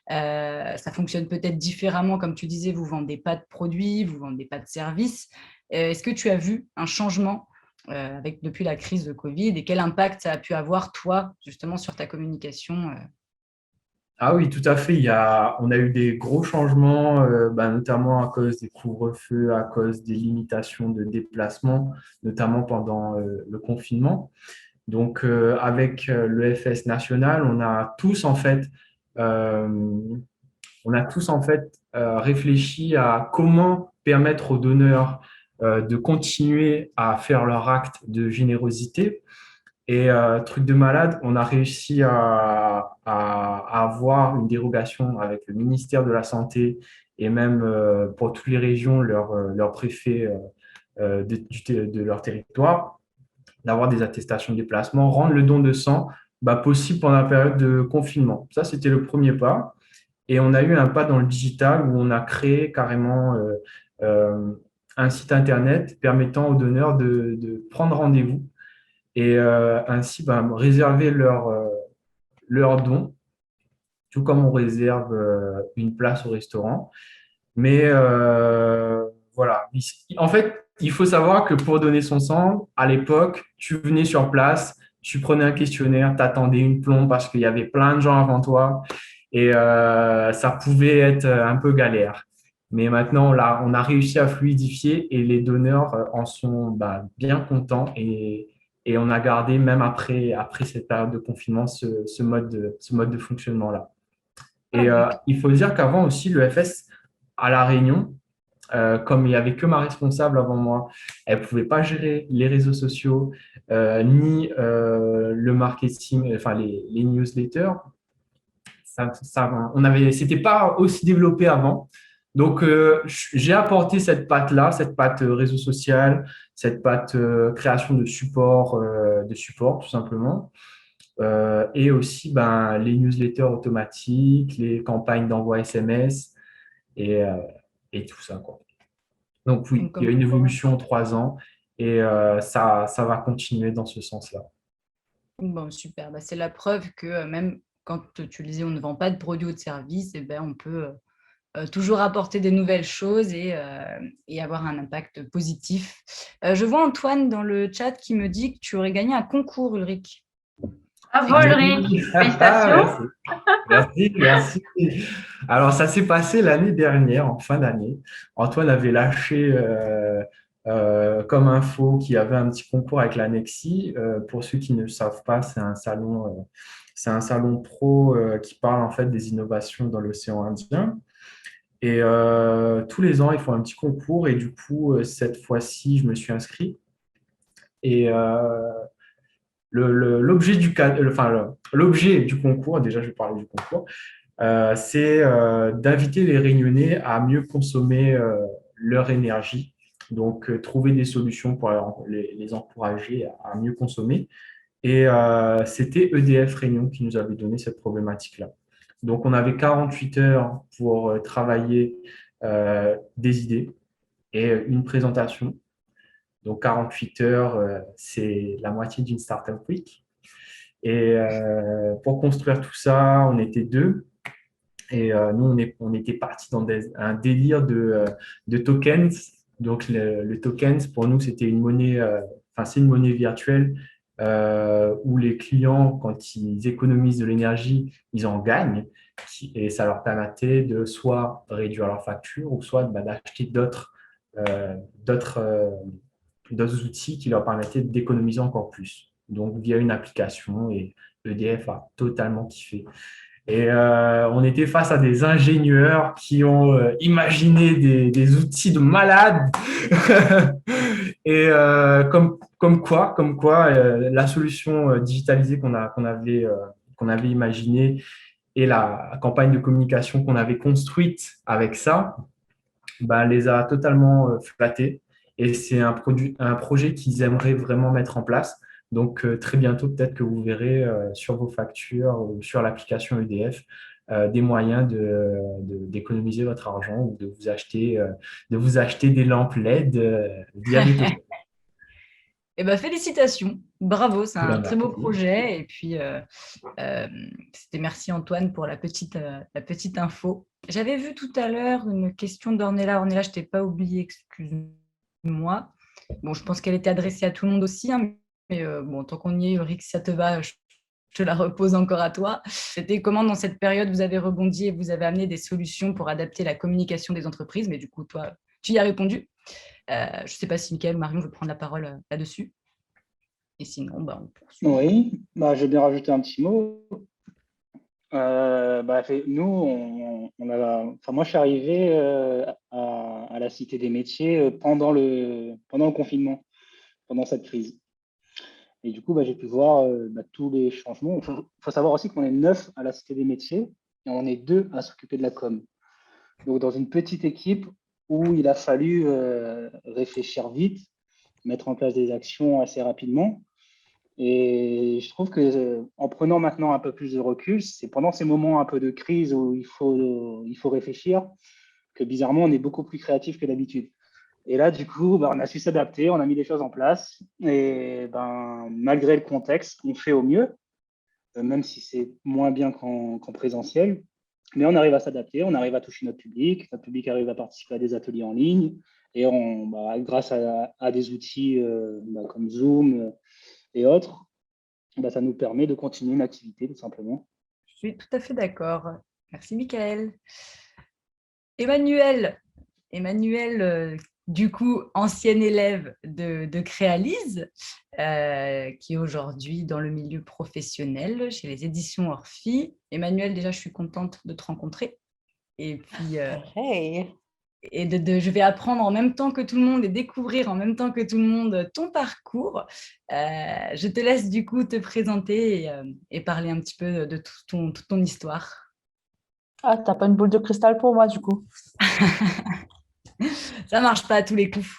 Ça fonctionne peut-être différemment, comme tu disais, vous ne vendez pas de produits, vous ne vendez pas de services. Est-ce que tu as vu un changement depuis la crise de Covid et quel impact ça a pu avoir, toi, justement, sur ta communication? Ah oui, tout à fait. On a eu des gros changements, notamment à cause des couvre-feux, à cause des limitations de déplacement, notamment pendant le confinement. Donc, avec l'EFS national, euh, on a tous en fait réfléchi à comment permettre aux donneurs de continuer à faire leur acte de générosité. Et truc de malade, on a réussi à avoir une dérogation avec le ministère de la Santé et même pour toutes les régions, leur préfet de leur territoire, d'avoir des attestations de déplacement, rendre le don de sang possible pendant la période de confinement. Ça, c'était le premier pas. Et on a eu un pas dans le digital où on a créé carrément euh, un site Internet permettant aux donneurs de prendre rendez-vous et ainsi réserver leur don, tout comme on réserve une place au restaurant. Mais voilà, en fait, il faut savoir que pour donner son sang, à l'époque, tu venais sur place, tu prenais un questionnaire, tu attendais une plombe parce qu'il y avait plein de gens avant toi et ça pouvait être un peu galère. Mais maintenant, là, on a réussi à fluidifier et les donneurs en sont bien contents et on a gardé, même après cette période de confinement, ce mode de fonctionnement-là. Et il faut dire qu'avant aussi, l'EFS à La Réunion, comme il n'y avait que ma responsable avant moi, elle ne pouvait pas gérer les réseaux sociaux ni le marketing, enfin les newsletters. C'était pas aussi développé avant. Donc, j'ai apporté cette patte-là, cette patte réseau social, cette patte création de support tout simplement. Et aussi les newsletters automatiques, les campagnes d'envoi SMS et, euh, et tout ça, quoi. Donc oui, il y a une évolution en 3 ans et ça va continuer dans ce sens-là. Bon, super. C'est la preuve que même quand tu le disais, on ne vend pas de produits ou de services, on peut toujours apporter des nouvelles choses et avoir un impact positif. Je vois Antoine dans le chat qui me dit que tu aurais gagné un concours, Ulrich. Bravo, Ulrich. Félicitations. Merci. Alors, ça s'est passé l'année dernière, en fin d'année. Antoine avait lâché comme info qu'il y avait un petit concours avec l'Annexi. Pour ceux qui ne le savent pas, c'est un salon pro qui parle en fait des innovations dans l'océan Indien. Et tous les ans, ils font un petit concours. Et du coup, cette fois-ci, je me suis inscrit. Et l'objet du concours, déjà, je vais parler du concours, c'est d'inviter les Réunionnais à mieux consommer leur énergie. Donc, trouver des solutions pour les encourager à mieux consommer. Et c'était EDF Réunion qui nous avait donné cette problématique-là. Donc, on avait 48 heures pour travailler des idées et une présentation. Donc, 48 heures, c'est la moitié d'une Startup Week. Et pour construire tout ça, on était deux. Et nous, on était partis dans un délire de tokens. Donc, le tokens, pour nous, c'était une monnaie, c'est une monnaie virtuelle où les clients, quand ils économisent de l'énergie, ils en gagnent. Et ça leur permettait de soit réduire leur facture ou soit d'acheter euh, d'autres, euh, d'autres outils qui leur permettaient d'économiser encore plus. Donc, via une application, et EDF a totalement kiffé. Et on était face à des ingénieurs qui ont imaginé des outils de malades. Et comme quoi la solution digitalisée qu'on avait imaginée et la campagne de communication qu'on avait construite avec ça, les a totalement flattés. Et c'est un projet qu'ils aimeraient vraiment mettre en place. Donc, très bientôt, peut-être que vous verrez sur vos factures ou sur l'application EDF des moyens d'économiser votre argent ou de vous acheter des lampes LED via des tokens. Eh ben, félicitations, bravo, c'est un très beau Merci. projet. Et puis, c'était merci Antoine pour la petite info. J'avais vu tout à l'heure une question d'Ornella. Ornella, je ne t'ai pas oublié, excuse-moi. Bon, je pense qu'elle était adressée à tout le monde aussi, hein, mais bon, tant qu'on y est, Ulrich, si ça te va, je te la repose encore à toi. C'était comment, dans cette période, vous avez rebondi et vous avez amené des solutions pour adapter la communication des entreprises, mais du coup, toi, tu y as répondu. Je ne sais pas si Mickaël ou Marion veut prendre la parole là-dessus. Et sinon, on poursuit. Oui, je vais bien rajouter un petit mot. Nous, moi, je suis arrivé à la Cité des métiers pendant le confinement, pendant cette crise. Et du coup, j'ai pu voir tous les changements. Il faut savoir aussi qu'on est 9 à la Cité des métiers et on est 2 à s'occuper de la com. Donc, dans une petite équipe où il a fallu réfléchir vite, mettre en place des actions assez rapidement. Et je trouve que en prenant maintenant un peu plus de recul, c'est pendant ces moments un peu de crise où il faut réfléchir que bizarrement, on est beaucoup plus créatif que d'habitude. Et là, du coup, on a su s'adapter, on a mis des choses en place. Et malgré le contexte, on fait au mieux, même si c'est moins bien qu'en présentiel. Mais on arrive à s'adapter, on arrive à toucher notre public arrive à participer à des ateliers en ligne. Et grâce à des outils comme Zoom et autres, ça nous permet de continuer une activité, tout simplement. Je suis tout à fait d'accord. Merci, Mickaël. Emmanuel, du coup, ancien élève de Créalise, qui est aujourd'hui dans le milieu professionnel chez les éditions Orphi. Emmanuel, déjà, je suis contente de te rencontrer. Et puis, je vais apprendre en même temps que tout le monde et découvrir en même temps que tout le monde ton parcours. Je te laisse du coup te présenter et parler un petit peu de toute ton histoire. Ah, t'as pas une boule de cristal pour moi, du coup. Ça marche pas à tous les coups.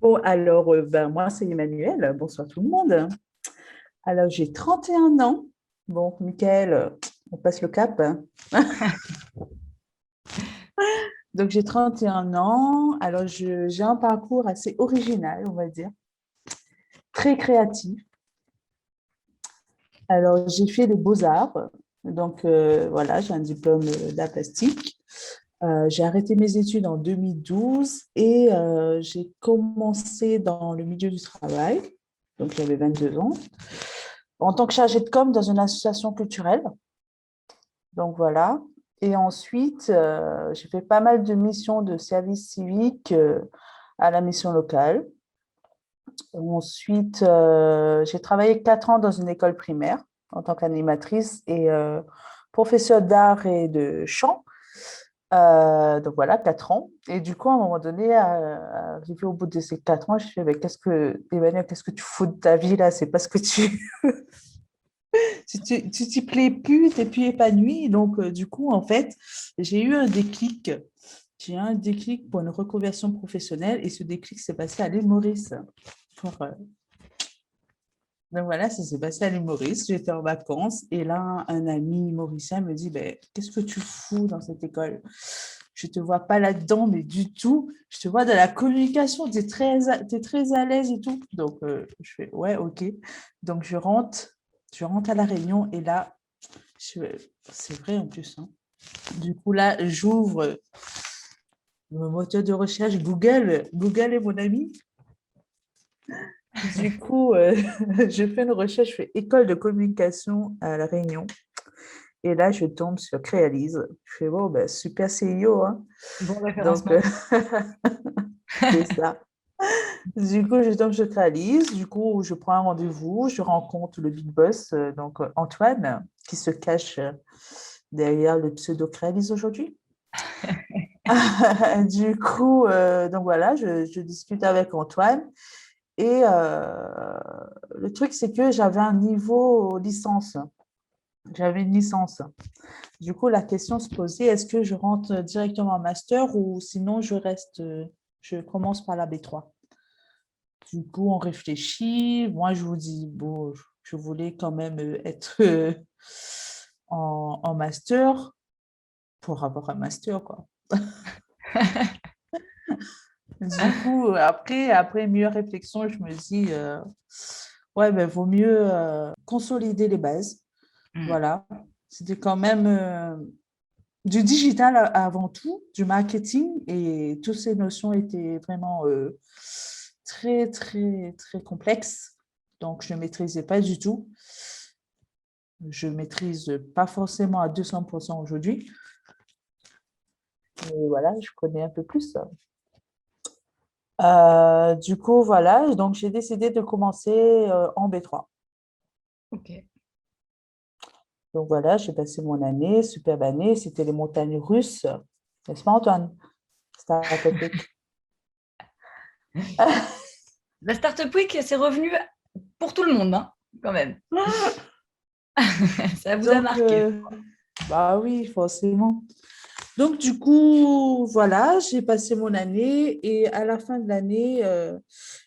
Bon, alors, moi, c'est Emmanuel. Bonsoir tout le monde. Alors, j'ai 31 ans. Bon, Mickaël, on passe le cap. Donc, j'ai 31 ans. Alors, j'ai un parcours assez original, on va dire. Très créatif. Alors, j'ai fait les beaux-arts. Donc, voilà, j'ai un diplôme d'art plastique. J'ai arrêté mes études en 2012 et j'ai commencé dans le milieu du travail. Donc, j'avais 22 ans. En tant que chargée de com dans une association culturelle. Donc, voilà. Et ensuite, j'ai fait pas mal de missions de service civique à la mission locale. Ensuite, j'ai travaillé 4 ans dans une école primaire en tant qu'animatrice et professeure d'art et de chant. Donc voilà, 4 ans. Et du coup, à un moment donné, arrivé au bout de ces 4 ans, je me suis dit, mais Emmanuel, qu'est-ce que tu fous de ta vie là? C'est parce que tu t'y plais plus, tu n'es plus épanoui. Donc, du coup, en fait, j'ai eu un déclic. J'ai eu un déclic pour une reconversion professionnelle et ce déclic s'est passé à l'île Maurice. Donc voilà, ça s'est passé à l'île Maurice. J'étais en vacances et là, un ami mauricien me dit, ben, qu'est-ce que tu fous dans cette école? Je ne te vois pas là-dedans, mais du tout. Je te vois dans la communication, tu es t'es très à l'aise et tout. Donc, je fais, ouais, ok. Donc, je rentre à La Réunion et là, c'est vrai en plus. Hein. Du coup, là, j'ouvre le moteur de recherche Google. Google est mon ami. Du coup, je fais une recherche, je fais école de communication à La Réunion. Et là, je tombe sur Créalise. Je fais, bon, ben, super CIO. Hein. Bon Donc, référencement. c'est ça. Du coup, je tombe sur Créalise. Du coup, je prends un rendez-vous. Je rencontre le big boss, donc Antoine, qui se cache derrière le pseudo Créalise aujourd'hui. Du coup, donc voilà, je discute avec Antoine. Et le truc, c'est que j'avais un niveau licence. J'avais une licence. Du coup, la question se posait, est-ce que je rentre directement en master ou sinon je commence par la B3. Du coup, on réfléchit. Moi, je vous dis, bon, je voulais quand même être en master pour avoir un master, quoi. Du coup, après mieux réflexion, je me dis, ouais, ben, vaut mieux consolider les bases. Voilà. C'était quand même du digital avant tout, du marketing, et toutes ces notions étaient vraiment très, très, très complexes. Donc, je ne maîtrisais pas du tout. Je ne maîtrise pas forcément à 200% aujourd'hui. Mais voilà, je connais un peu plus. Du coup, voilà, donc j'ai décidé de commencer en B3. Ok. Donc voilà, j'ai passé mon année, superbe année, c'était les montagnes russes, n'est-ce pas Antoine? Startup Week. La Startup Week, c'est revenu pour tout le monde, hein, quand même. Ça vous a Donc, marqué. bah oui, forcément. Donc, du coup, voilà, j'ai passé mon année et à la fin de l'année,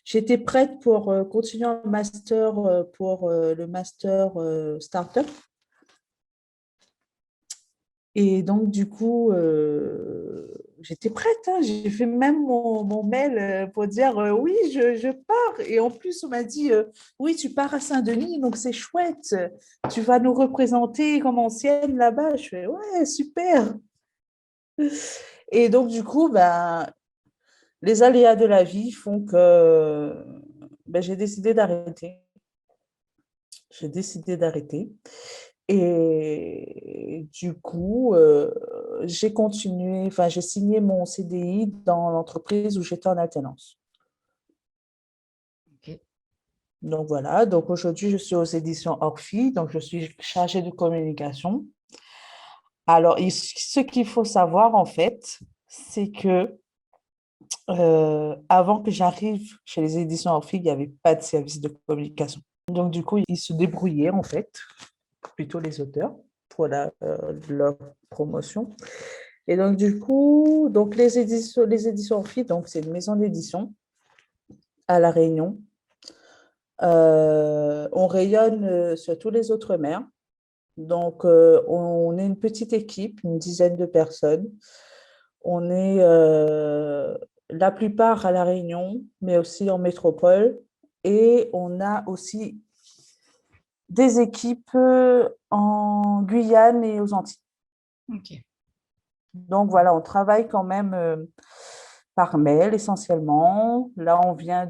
j'étais prête pour continuer un master pour le master Startup. Et donc, du coup, j'étais prête. Hein. J'ai fait même mon mail pour dire oui, je pars. Et en plus, on m'a dit oui, tu pars à Saint-Denis, donc c'est chouette. Tu vas nous représenter comme ancienne là-bas. Je fais ouais, super. Et donc, du coup, ben, les aléas de la vie font que ben, j'ai décidé d'arrêter. J'ai décidé d'arrêter. Et du coup, j'ai continué, enfin, j'ai signé mon CDI dans l'entreprise où j'étais en alternance. Ok. Donc voilà, donc aujourd'hui, je suis aux éditions Orphi, donc je suis chargée de communication. Alors, ce qu'il faut savoir, en fait, c'est que avant que j'arrive chez les éditions Orphi, il n'y avait pas de service de communication. Donc, du coup, ils se débrouillaient, en fait, plutôt les auteurs, pour leur promotion. Et donc, du coup, donc les éditions Orphi, donc c'est une maison d'édition à La Réunion. On rayonne sur tous les autres mers. Donc, on est une petite équipe, une dizaine de personnes. On est la plupart à La Réunion, mais aussi en métropole. Et on a aussi des équipes en Guyane et aux Antilles. Ok. Donc voilà, on travaille quand même par mail essentiellement. Là, on vient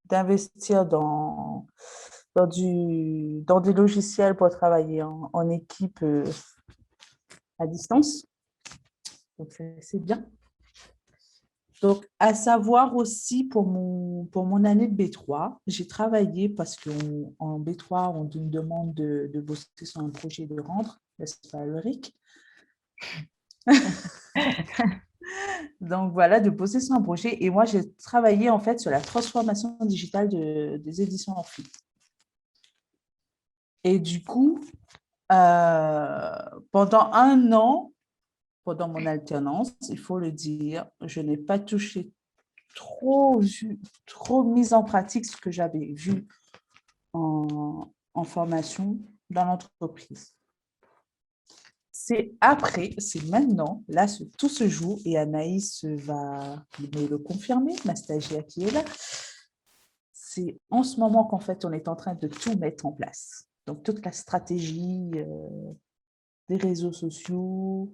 d'investir dans des logiciels pour travailler en équipe à distance. Donc, c'est bien. Donc, à savoir aussi pour mon année de B3, j'ai travaillé parce qu'en B3, on nous demande de bosser sur un projet de rendre, n'est-ce pas, Ulrich? Donc, voilà, de bosser sur un projet. Et moi, j'ai travaillé en fait sur la transformation digitale des éditions Orphi. Et du coup, pendant un an, pendant mon alternance, il faut le dire, je n'ai pas touché trop mis en pratique ce que j'avais vu en formation dans l'entreprise. C'est maintenant, là, tout se joue et Anaïs va me le confirmer, ma stagiaire qui est là. C'est en ce moment qu'en fait, on est en train de tout mettre en place. Donc, toute la stratégie des réseaux sociaux,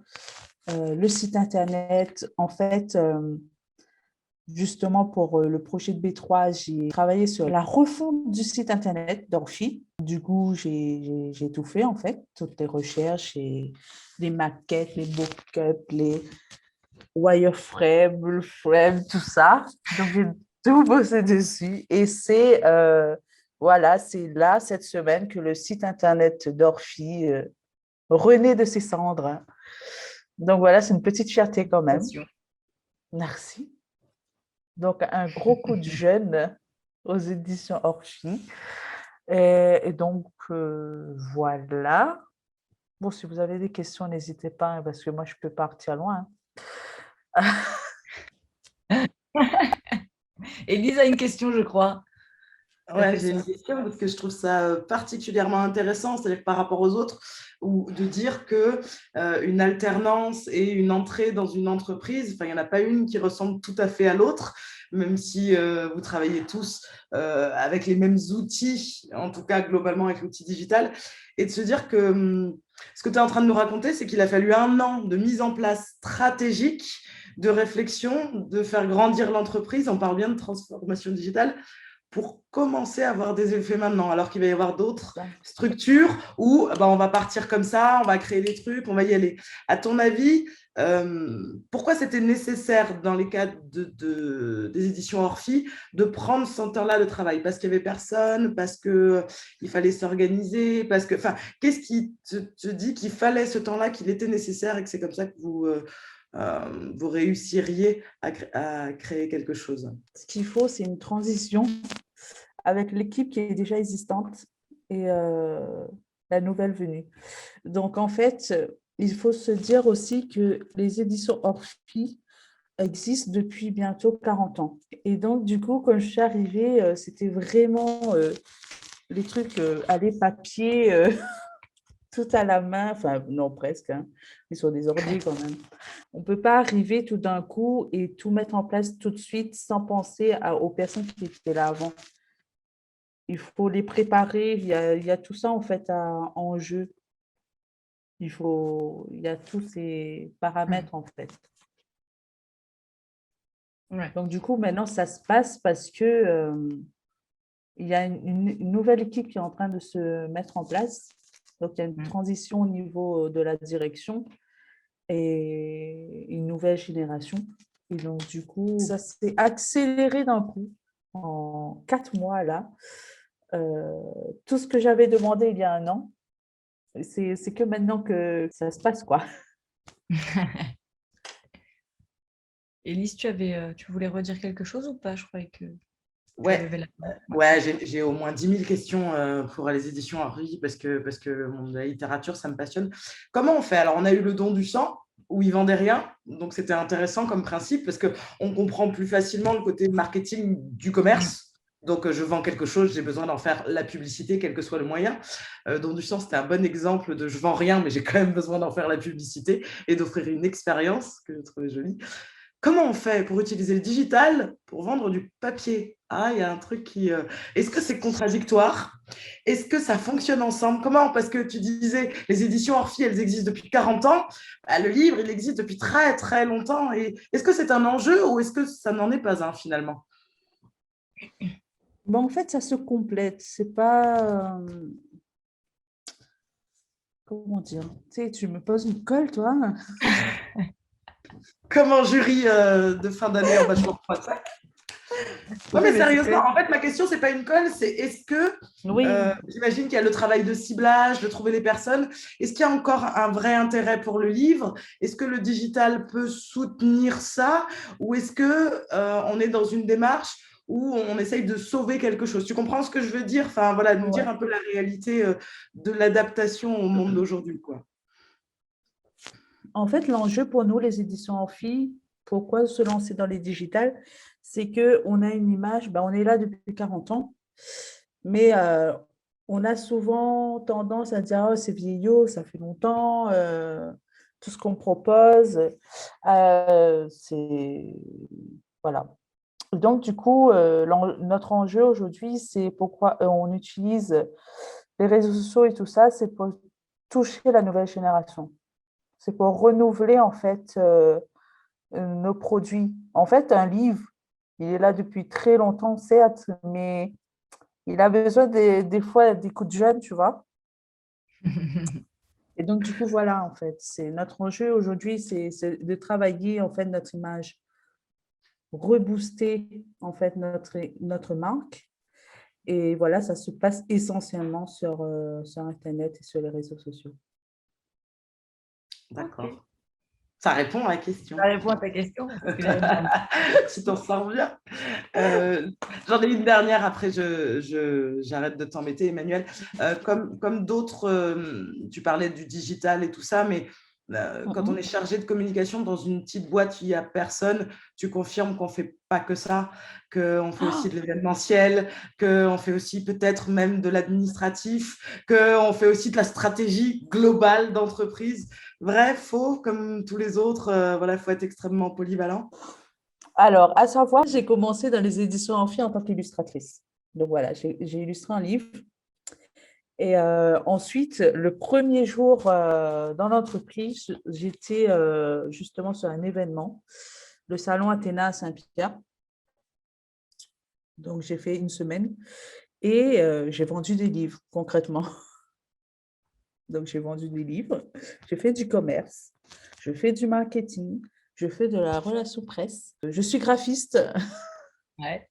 le site Internet. En fait, justement, pour le projet de B3, j'ai travaillé sur la refonte du site Internet d'Orphi. Du coup, j'ai tout fait, en fait, toutes les recherches et les maquettes, les mock-ups, les wireframes, le frame, tout ça. Donc, j'ai tout bossé dessus. Et c'est là, cette semaine, que le site Internet d'Orphi renaît de ses cendres. Donc, voilà, c'est une petite fierté quand même. Merci. Donc, un gros coup de jeune aux éditions Orphi. Et donc, voilà. Bon, si vous avez des questions, n'hésitez pas, hein, parce que moi, je peux partir loin. Élise a une question, je crois. Ouais, j'ai une question parce que je trouve ça particulièrement intéressant, c'est-à-dire que par rapport aux autres, ou de dire que une alternance et une entrée dans une entreprise, il n'y en a pas une qui ressemble tout à fait à l'autre, même si vous travaillez tous avec les mêmes outils, en tout cas globalement avec l'outil digital, et de se dire que ce que tu es en train de nous raconter, c'est qu'il a fallu un an de mise en place stratégique, de réflexion, de faire grandir l'entreprise, on parle bien de transformation digitale, pour commencer à avoir des effets maintenant, alors qu'il va y avoir d'autres structures où on va partir comme ça, on va créer des trucs, on va y aller. À ton avis, pourquoi c'était nécessaire dans les cas des éditions Orphi de prendre ce temps-là de travail? Parce qu'il n'y avait personne, parce qu'il fallait s'organiser, qu'est-ce qui te dit qu'il fallait ce temps-là, qu'il était nécessaire et que c'est comme ça que vous réussiriez à créer quelque chose? Ce qu'il faut, c'est une transition avec l'équipe qui est déjà existante et la nouvelle venue. Donc, en fait, il faut se dire aussi que les éditions Orphi existent depuis bientôt 40 ans. Et donc, du coup, quand je suis arrivée, c'était vraiment les trucs aller papier, tout à la main, enfin, non, presque, hein, mais sur des ordi quand même. On ne peut pas arriver tout d'un coup et tout mettre en place tout de suite sans penser aux personnes qui étaient là avant. Il faut les préparer, il y a tout ça en fait en jeu. Il y a tous ces paramètres en fait. Ouais. Donc du coup, maintenant, ça se passe parce que il y a une nouvelle équipe qui est en train de se mettre en place. Donc, il y a une transition au niveau de la direction et une nouvelle génération. Et donc, du coup, ça s'est accéléré d'un coup en 4 mois là. Tout ce que j'avais demandé il y a un an, c'est que maintenant que ça se passe, quoi. Élise, tu voulais redire quelque chose ou pas? Je croyais que j'ai au moins 10 000 questions pour les éditions Orphi parce que le monde de la littérature, ça me passionne. Comment on fait? Alors, on a eu le don du sang où ils vendaient rien, donc c'était intéressant comme principe parce qu'on comprend plus facilement le côté marketing du commerce. Donc, je vends quelque chose, j'ai besoin d'en faire la publicité, quel que soit le moyen. Don du sang, c'était un bon exemple de je vends rien, mais j'ai quand même besoin d'en faire la publicité et d'offrir une expérience que je trouvais jolie. Comment on fait pour utiliser le digital pour vendre du papier? Ah, il y a un truc qui… Est-ce que c'est contradictoire? Est-ce que ça fonctionne ensemble? Comment? Parce que tu disais, les éditions Orphi, elles existent depuis 40 ans. Le livre, il existe depuis très, très longtemps. Et est-ce que c'est un enjeu ou est-ce que ça n'en est pas un, finalement? Bon, en fait, ça se complète. C'est pas... comment dire? Tu sais, tu me poses une colle, toi. Comme un jury de fin d'année en bachelor 3. Non, Oui, mais mais c'est sérieusement, que- en fait, ma question, c'est pas une colle, c'est est-ce que, Oui. j'imagine qu'il y a le travail de ciblage, de trouver les personnes, est-ce qu'il y a encore un vrai intérêt pour le livre? Est-ce que le digital peut soutenir ça? Ou est-ce que on est dans une démarche où on essaye de sauver quelque chose? Tu comprends ce que je veux dire? Enfin, voilà, nous dire Ouais. un peu la réalité de l'adaptation au monde d'aujourd'hui, quoi. En fait, l'enjeu pour nous, les éditions Amphi, pourquoi se lancer dans les digitales, c'est qu'on a une image, on est là depuis 40 ans, mais on a souvent tendance à dire, oh, c'est vieillot, ça fait longtemps, tout ce qu'on propose, c'est... Voilà. Donc, du coup, notre enjeu aujourd'hui, c'est pourquoi on utilise les réseaux sociaux et tout ça, c'est pour toucher la nouvelle génération. C'est pour renouveler, en fait, nos produits. En fait, un livre, il est là depuis très longtemps, certes, mais il a besoin des fois des coups de jeune, tu vois. Et donc, du coup, voilà, en fait, c'est notre enjeu aujourd'hui, c'est de travailler, en fait, notre image, rebooster, en fait, notre marque. Et voilà, ça se passe essentiellement sur Internet et sur les réseaux sociaux. D'accord. Ok. Ça répond à la Ça question. répond à ta question, c'est ce que j'allais demander. Tu t'en sors bien. J'en ai une dernière, après j'arrête de t'embêter, Emmanuel. Comme d'autres, tu parlais du digital et tout ça, mais quand on est chargé de communication dans une petite boîte, il n'y a personne, tu confirmes qu'on ne fait pas que ça, qu'on fait aussi de l'événementiel, qu'on fait aussi peut-être même de l'administratif, qu'on fait aussi de la stratégie globale d'entreprise. Vrai, faux, comme tous les autres, voilà, il faut être extrêmement polyvalent. Alors, à savoir, j'ai commencé dans les éditions Amphi en tant qu'illustratrice. Donc voilà, j'ai illustré un livre. Et ensuite, le premier jour dans l'entreprise, j'étais justement sur un événement, le salon Athéna à Saint-Pierre. Donc, j'ai fait une semaine et j'ai vendu des livres concrètement. Donc, j'ai vendu des livres, j'ai fait du commerce, je fais du marketing, je fais de la relation presse, je suis graphiste. Ouais.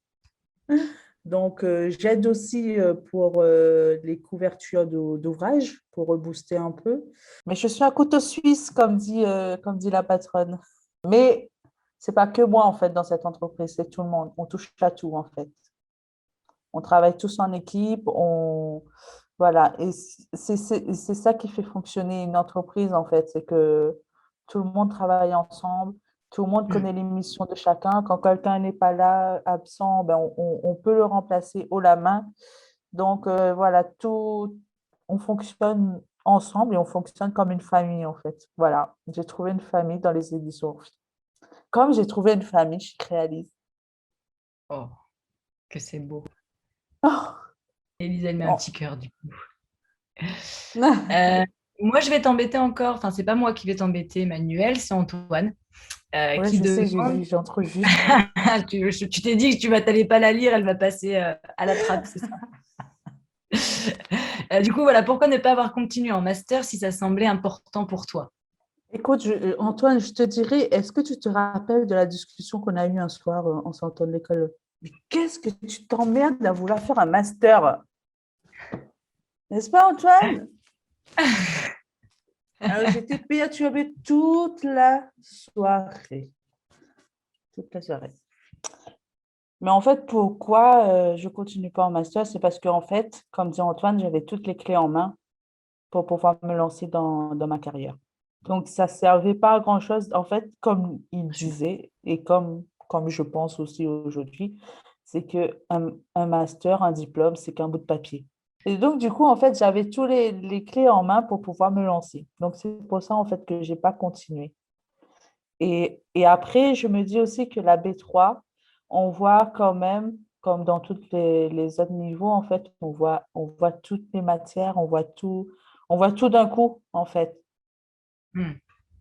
Donc, j'aide aussi pour les couvertures d'ouvrages, pour rebooster un peu. Mais je suis un couteau suisse, comme dit la patronne. Mais ce n'est pas que moi, en fait, dans cette entreprise, c'est tout le monde. On touche à tout, en fait. On travaille tous en équipe. Voilà. Et c'est ça qui fait fonctionner une entreprise, en fait. C'est que tout le monde travaille ensemble. Tout le monde Mm. connaît les missions de chacun. Quand quelqu'un n'est pas là, absent, on peut le remplacer haut la main. Donc, voilà, on fonctionne ensemble et on fonctionne comme une famille, en fait. Voilà, j'ai trouvé une famille dans les éditions. Comme j'ai trouvé une famille chez Créalise. Oh, que c'est beau. Oh, Élise, elle met un bon. petit cœur du coup. Euh, Moi, je vais t'embêter encore. Enfin, c'est pas moi qui vais t'embêter, Emmanuel, c'est Antoine Ouais, qui je sais, demande. j'ai entrevu. Tu t'es dit que tu t'allais pas la lire, elle va passer à la trappe, c'est ça. Du coup, voilà, pourquoi ne pas avoir continué en master si ça semblait important pour toi? Écoute, Antoine, je te dirais, est-ce que tu te rappelles de la discussion qu'on a eue un soir en sortant de l'école? Mais qu'est-ce que tu t'emmerdes à vouloir faire un master? N'est-ce pas, Antoine? Alors, j'étais perturbée toute la soirée. Toute la soirée. Mais en fait, pourquoi je ne continue pas en master? C'est parce qu'en fait, comme dit Antoine, j'avais toutes les clés en main pour pouvoir me lancer dans ma carrière. Donc, ça ne servait pas à grand-chose. En fait, comme il disait, et comme je pense aussi aujourd'hui, c'est qu'un master, un diplôme, c'est qu'un bout de papier. Et donc, du coup, en fait, j'avais tous les clés en main pour pouvoir me lancer. Donc, c'est pour ça, en fait, que je n'ai pas continué. Et après, je me dis aussi que la B3, on voit quand même, comme dans tous les autres niveaux, en fait, on voit toutes les matières, on voit tout d'un coup, en fait. Hmm.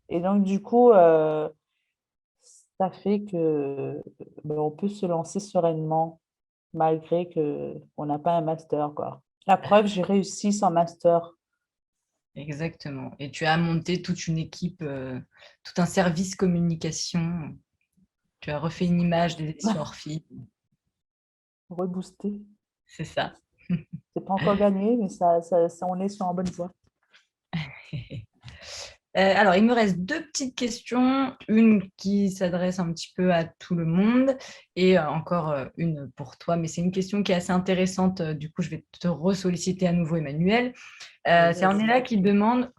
Et donc, du coup, ça fait que on peut se lancer sereinement malgré qu'on n'a pas un master, quoi. La preuve, j'ai réussi sans master. Exactement. Et tu as monté toute une équipe, tout un service communication. Tu as refait une image des éditions Orphi. Reboosté. C'est ça. C'est pas encore gagné, mais on est sur une bonne voie. Alors, il me reste deux petites questions. Une qui s'adresse un petit peu à tout le monde et encore une pour toi. Mais c'est une question qui est assez intéressante. Du coup, je vais te ressolliciter à nouveau, Emmanuel. C'est Ornella qui demande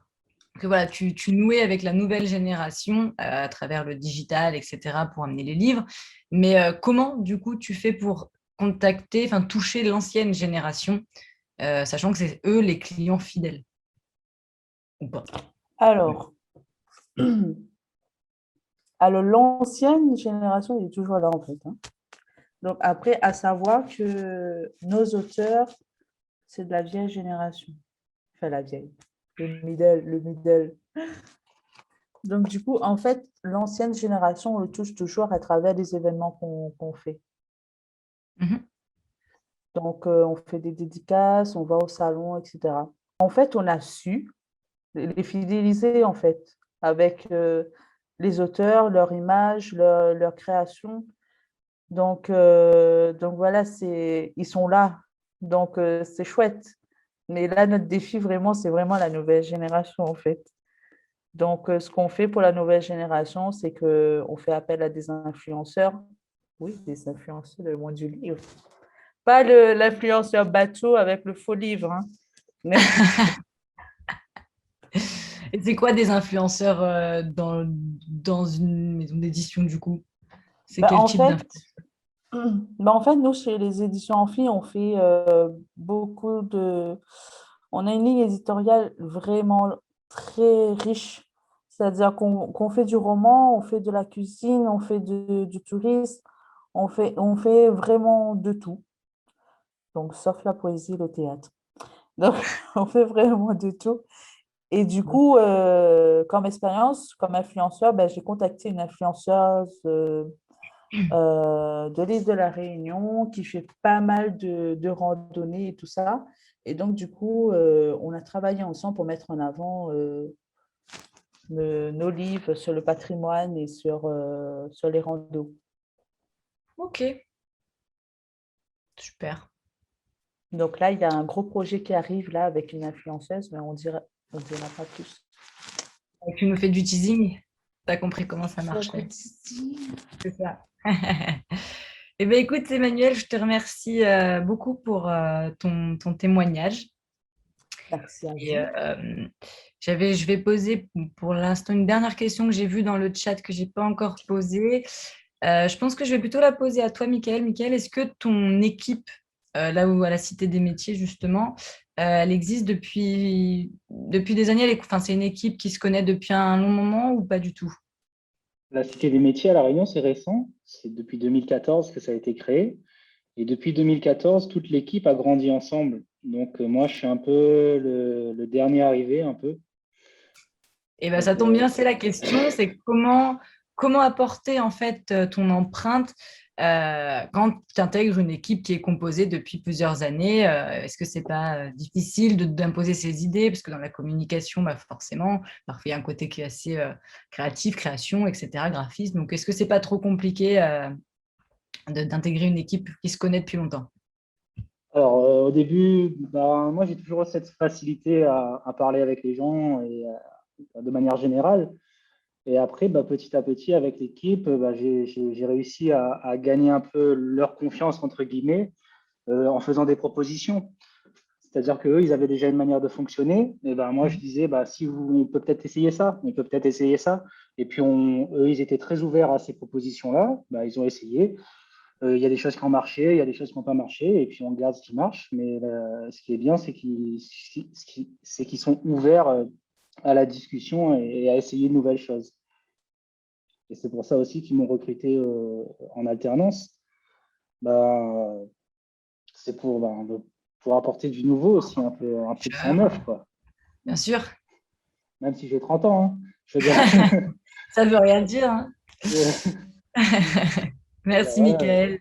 que voilà, tu nouais avec la nouvelle génération à travers le digital, etc., pour amener les livres. Mais comment, du coup, tu fais pour contacter, enfin, toucher l'ancienne génération, sachant que c'est eux les clients fidèles ou pas? Alors, l'ancienne génération, elle est toujours là, en fait, hein. Donc, après, à savoir que nos auteurs, c'est de la vieille génération. Enfin, la vieille. Le middle. Donc, du coup, en fait, l'ancienne génération, on le touche toujours à travers les événements qu'on fait. Mhm. Donc, on fait des dédicaces, on va au salon, etc. En fait, on a su les fidéliser, en fait, avec les auteurs, leur image, leur création. Donc voilà, ils sont là. Donc, c'est chouette. Mais là, notre défi, vraiment, c'est vraiment la nouvelle génération, en fait. Donc, ce qu'on fait pour la nouvelle génération, c'est qu'on fait appel à des influenceurs. Oui, des influenceurs le monde du livre. Pas l'influenceur bateau avec le faux livre, hein. Mais Et c'est quoi des influenceurs dans une maison d'édition, du coup? C'est bah, quel en type fait, d'influenceur? nous, chez les éditions Amphi, on fait beaucoup de... On a une ligne éditoriale vraiment très riche. C'est-à-dire qu'on fait du roman, on fait de la cuisine, on fait du tourisme, on fait vraiment de tout. Donc, sauf la poésie, le théâtre. Donc, on fait vraiment de tout. Et du coup, comme expérience, comme influenceur, ben, j'ai contacté une influenceuse de l'île de la Réunion qui fait pas mal de randonnées et tout ça. Et donc, du coup, on a travaillé ensemble pour mettre en avant nos livres sur le patrimoine et sur les randos. Ok, super. Donc là, il y a un gros projet qui arrive là avec une influenceuse, mais on dira pas plus. Et tu nous fais du teasing? Tu as compris comment ça marchait. C'est ça. Eh bien, écoute, Emmanuel, je te remercie beaucoup pour ton témoignage. Merci à Et vous. je vais poser pour l'instant une dernière question que j'ai vue dans le chat que je n'ai pas encore posée. Je pense que je vais plutôt la poser à toi, Mickaël. Mickaël, est-ce que ton équipe, là où à la Cité des Métiers, justement, elle existe depuis des années? Enfin, c'est une équipe qui se connaît depuis un long moment ou pas du tout? La Cité des métiers à La Réunion, c'est récent. C'est depuis 2014 que ça a été créé. Et depuis 2014, toute l'équipe a grandi ensemble. Donc, moi, je suis un peu le dernier arrivé, un peu. Eh ben, ça Donc, tombe bien, c'est la question, c'est comment apporter en fait ton empreinte quand tu intègres une équipe qui est composée depuis plusieurs années. Est-ce que c'est pas difficile d'imposer ses idées? Parce que dans la communication, bah, forcément, parfois il y a un côté qui est assez créatif, création, etc., graphisme. Donc, est-ce que c'est pas trop compliqué d'intégrer une équipe qui se connaît depuis longtemps? alors, au début, bah, moi, j'ai toujours cette facilité à parler avec les gens et de manière générale. Et après, bah, petit à petit, avec l'équipe, bah, j'ai réussi à gagner un peu leur confiance, entre guillemets, en faisant des propositions. C'est-à-dire qu'eux, ils avaient déjà une manière de fonctionner. Et ben, moi, je disais, bah, si vous, on peut peut-être essayer ça, on peut peut-être essayer ça. Et puis, eux, ils étaient très ouverts à ces propositions-là. Bah, ils ont essayé. Il y a des choses qui ont marché, il y a des choses qui n'ont pas marché. Et puis, on garde ce qui marche. Mais ce qui est bien, c'est qu'ils sont ouverts à la discussion et à essayer de nouvelles choses. Et c'est pour ça aussi qu'ils m'ont recruté en alternance. Bah, c'est pour apporter du nouveau aussi, un peu de sang neuf, quoi. Bien sûr, Même si j'ai 30 ans, hein. Je veux dire, ça ne veut rien dire, hein. euh, Merci, voilà. Michael.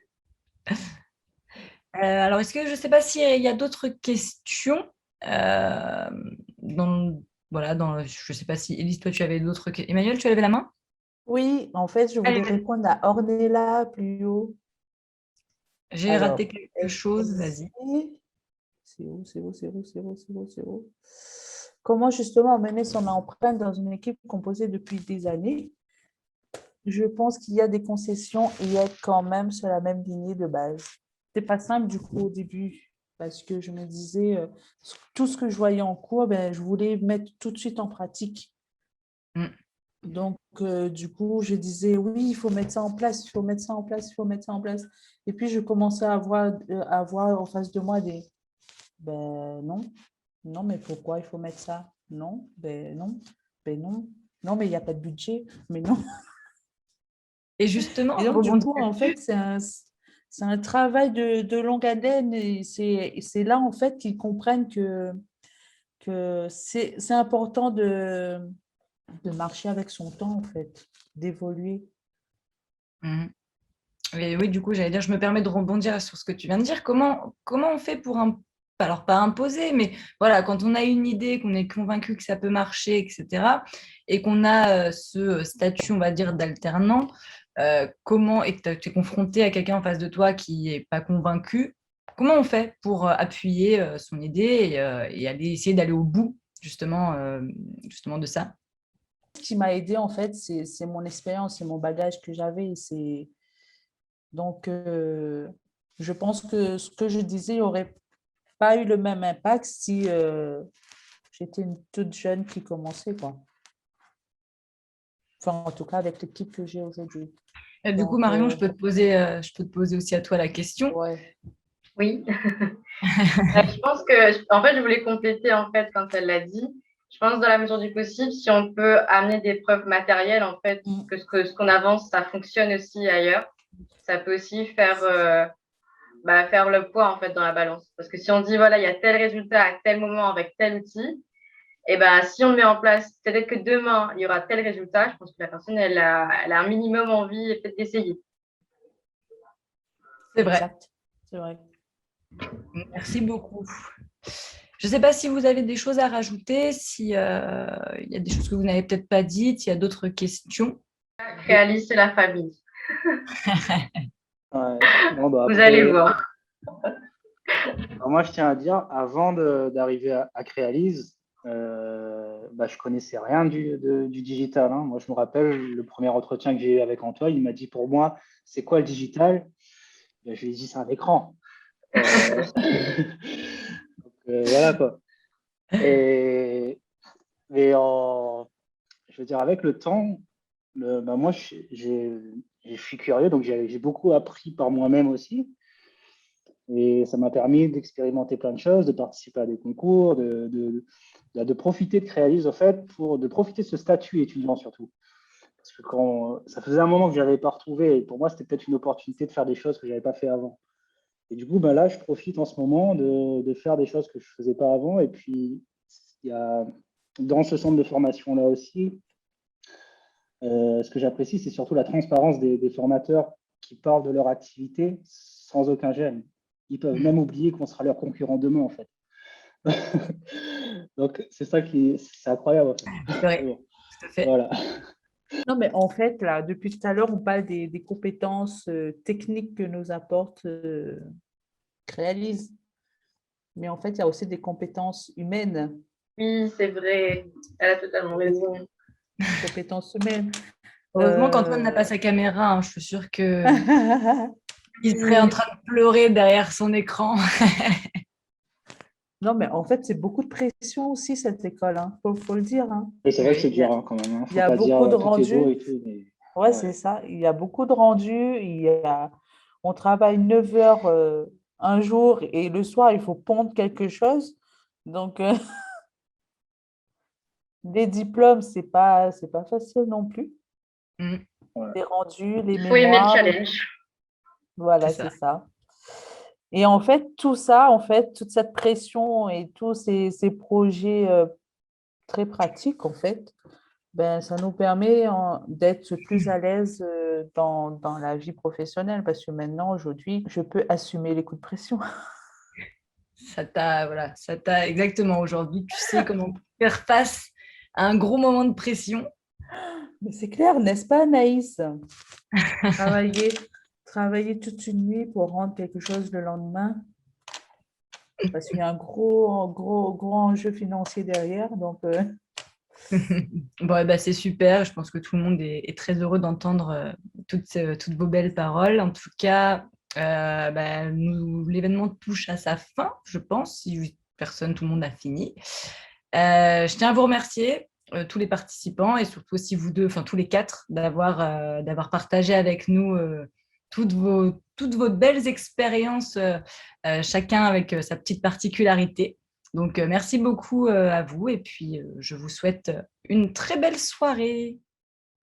Alors, est-ce que je ne sais pas s'il y a d'autres questions euh, dans, voilà, je ne sais pas si, Élise, toi, tu avais d'autres questions. Emmanuel, tu as levé la main? Oui, en fait, je Allez, voulais vas-y. répondre à Ornella plus haut. J'ai raté Alors, quelque elle chose, vas-y. disait, c'est où? Comment justement mener son empreinte dans une équipe composée depuis des années? Je pense qu'il y a des concessions et être quand même sur la même lignée de base. C'était pas simple du coup au début parce que je me disais tout ce que je voyais en cours, ben, je voulais mettre tout de suite en pratique. Mm. Donc, du coup, je disais oui, il faut mettre ça en place, il faut mettre ça en place, il faut mettre ça en place. Et puis, je commençais à voir en face de moi des ben non, non, mais pourquoi il faut mettre ça? Non, ben non, non, mais il n'y a pas de budget, mais non. Et justement, Et je donc, du rebondis coup, en fait, là-dessus. c'est un travail de longue haleine et c'est là, en fait, qu'ils comprennent que c'est important de marcher avec son temps, en fait, d'évoluer. Mhm. Et oui, du coup, j'allais dire, je me permets de rebondir sur ce que tu viens de dire. Comment on fait pour, alors pas imposer, mais voilà, quand on a une idée, qu'on est convaincu que ça peut marcher, etc., et qu'on a ce statut, on va dire, d'alternant, et que tu es confronté à quelqu'un en face de toi qui n'est pas convaincu, comment on fait pour appuyer son idée et aller essayer d'aller au bout, justement de ça? Ce qui m'a aidé, en fait, c'est mon expérience, c'est mon bagage que j'avais. Donc, je pense que ce que je disais n'aurait pas eu le même impact si j'étais une toute jeune qui commençait, quoi. Enfin, en tout cas, avec l'équipe que j'ai aujourd'hui. Et du coup, Donc, Marion, je peux te poser aussi à toi la question. ouais. Oui. Je pense que, en fait, je voulais compléter, en fait, quand elle l'a dit. Je pense, dans la mesure du possible, si on peut amener des preuves matérielles, en fait, Mm. ce qu'on avance, ça fonctionne aussi ailleurs, ça peut aussi faire le poids, en fait, dans la balance. Parce que si on dit, voilà, il y a tel résultat à tel moment avec tel outil, et ben, si on le met en place, peut-être que demain, il y aura tel résultat, je pense que la personne, elle a un minimum envie peut-être d'essayer. C'est vrai. Exact, c'est vrai. Merci beaucoup. Je ne sais pas si vous avez des choses à rajouter, si il y a des choses que vous n'avez peut-être pas dites, s'il y a d'autres questions. Réalise, c'est la famille. Ouais. Bon, bah, Vous allez après, voir. alors moi, je tiens à dire, avant d'arriver à Crealise, bah, je connaissais rien du digital, hein. Moi, je me rappelle, le premier entretien que j'ai eu avec Antoine, il m'a dit pour moi, c'est quoi le digital? Ben, je lui ai dit, c'est un écran. Donc, voilà quoi. Et, je veux dire, avec le temps, bah, moi, je suis curieux, donc j'ai beaucoup appris par moi-même aussi. Et ça m'a permis d'expérimenter plein de choses, de participer à des concours, de profiter de Crealise, en fait, de profiter de ce statut étudiant surtout. Parce que ça faisait un moment que je n'avais pas retrouvé, et pour moi, c'était peut-être une opportunité de faire des choses que je n'avais pas fait avant. Et du coup, ben là, je profite en ce moment de faire des choses que je ne faisais pas avant. Et puis, il y a, dans ce centre de formation-là aussi, ce que j'apprécie, c'est surtout la transparence des formateurs qui parlent de leur activité sans aucun gêne. Ils peuvent même oublier qu'on sera leur concurrent demain, en fait. Donc, c'est incroyable, en fait. C'est vrai, Bon, tout à fait. voilà. Non, mais en fait, là, depuis tout à l'heure, on parle des compétences techniques que nous apporte Crealise. Mais en fait, il y a aussi des compétences humaines. Oui, c'est vrai. Elle a totalement raison. Compétences humaines. Heureusement qu'Antoine n'a pas sa caméra, hein. Je suis sûre qu'il serait en Oui. train de pleurer derrière son écran. Non, mais en fait, c'est beaucoup de pression aussi, cette école. Faut le dire. Hein. Et c'est vrai que Oui. c'est dur, hein, quand même. Il y Faut a pas dire beaucoup de tout est beau rendus. et tout, mais Ouais, ouais. c'est ça. Il y a beaucoup de rendus. On travaille 9 heures un jour et le soir, il faut pondre quelque chose. Donc, les diplômes, c'est pas facile non plus. Mm, Les rendus, les Il faut aimer le mémoires, challenge. c'est voilà, c'est ça. ça. Et en fait, tout ça, en fait, toute cette pression et tous ces projets très pratiques, en fait, ben, ça nous permet d'être plus à l'aise dans la vie professionnelle parce que maintenant, aujourd'hui, je peux assumer les coups de pression. Ça t'a exactement aujourd'hui. Tu sais comment faire face à un gros moment de pression. Mais c'est clair, n'est-ce pas, Anaïs? Travailler, travailler toute une nuit pour rendre quelque chose le lendemain, parce qu'il y a un gros enjeu financier derrière. Donc, Bon, eh ben, c'est super. Je pense que tout le monde est très heureux d'entendre toutes vos belles paroles. En tout cas, l'événement touche à sa fin, je pense, si personne, tout le monde a fini. Je tiens à vous remercier, tous les participants, et surtout aussi vous deux, enfin tous les quatre, d'avoir partagé avec nous toutes vos belles expériences, chacun avec sa petite particularité. Donc, merci beaucoup à vous, et puis je vous souhaite une très belle soirée.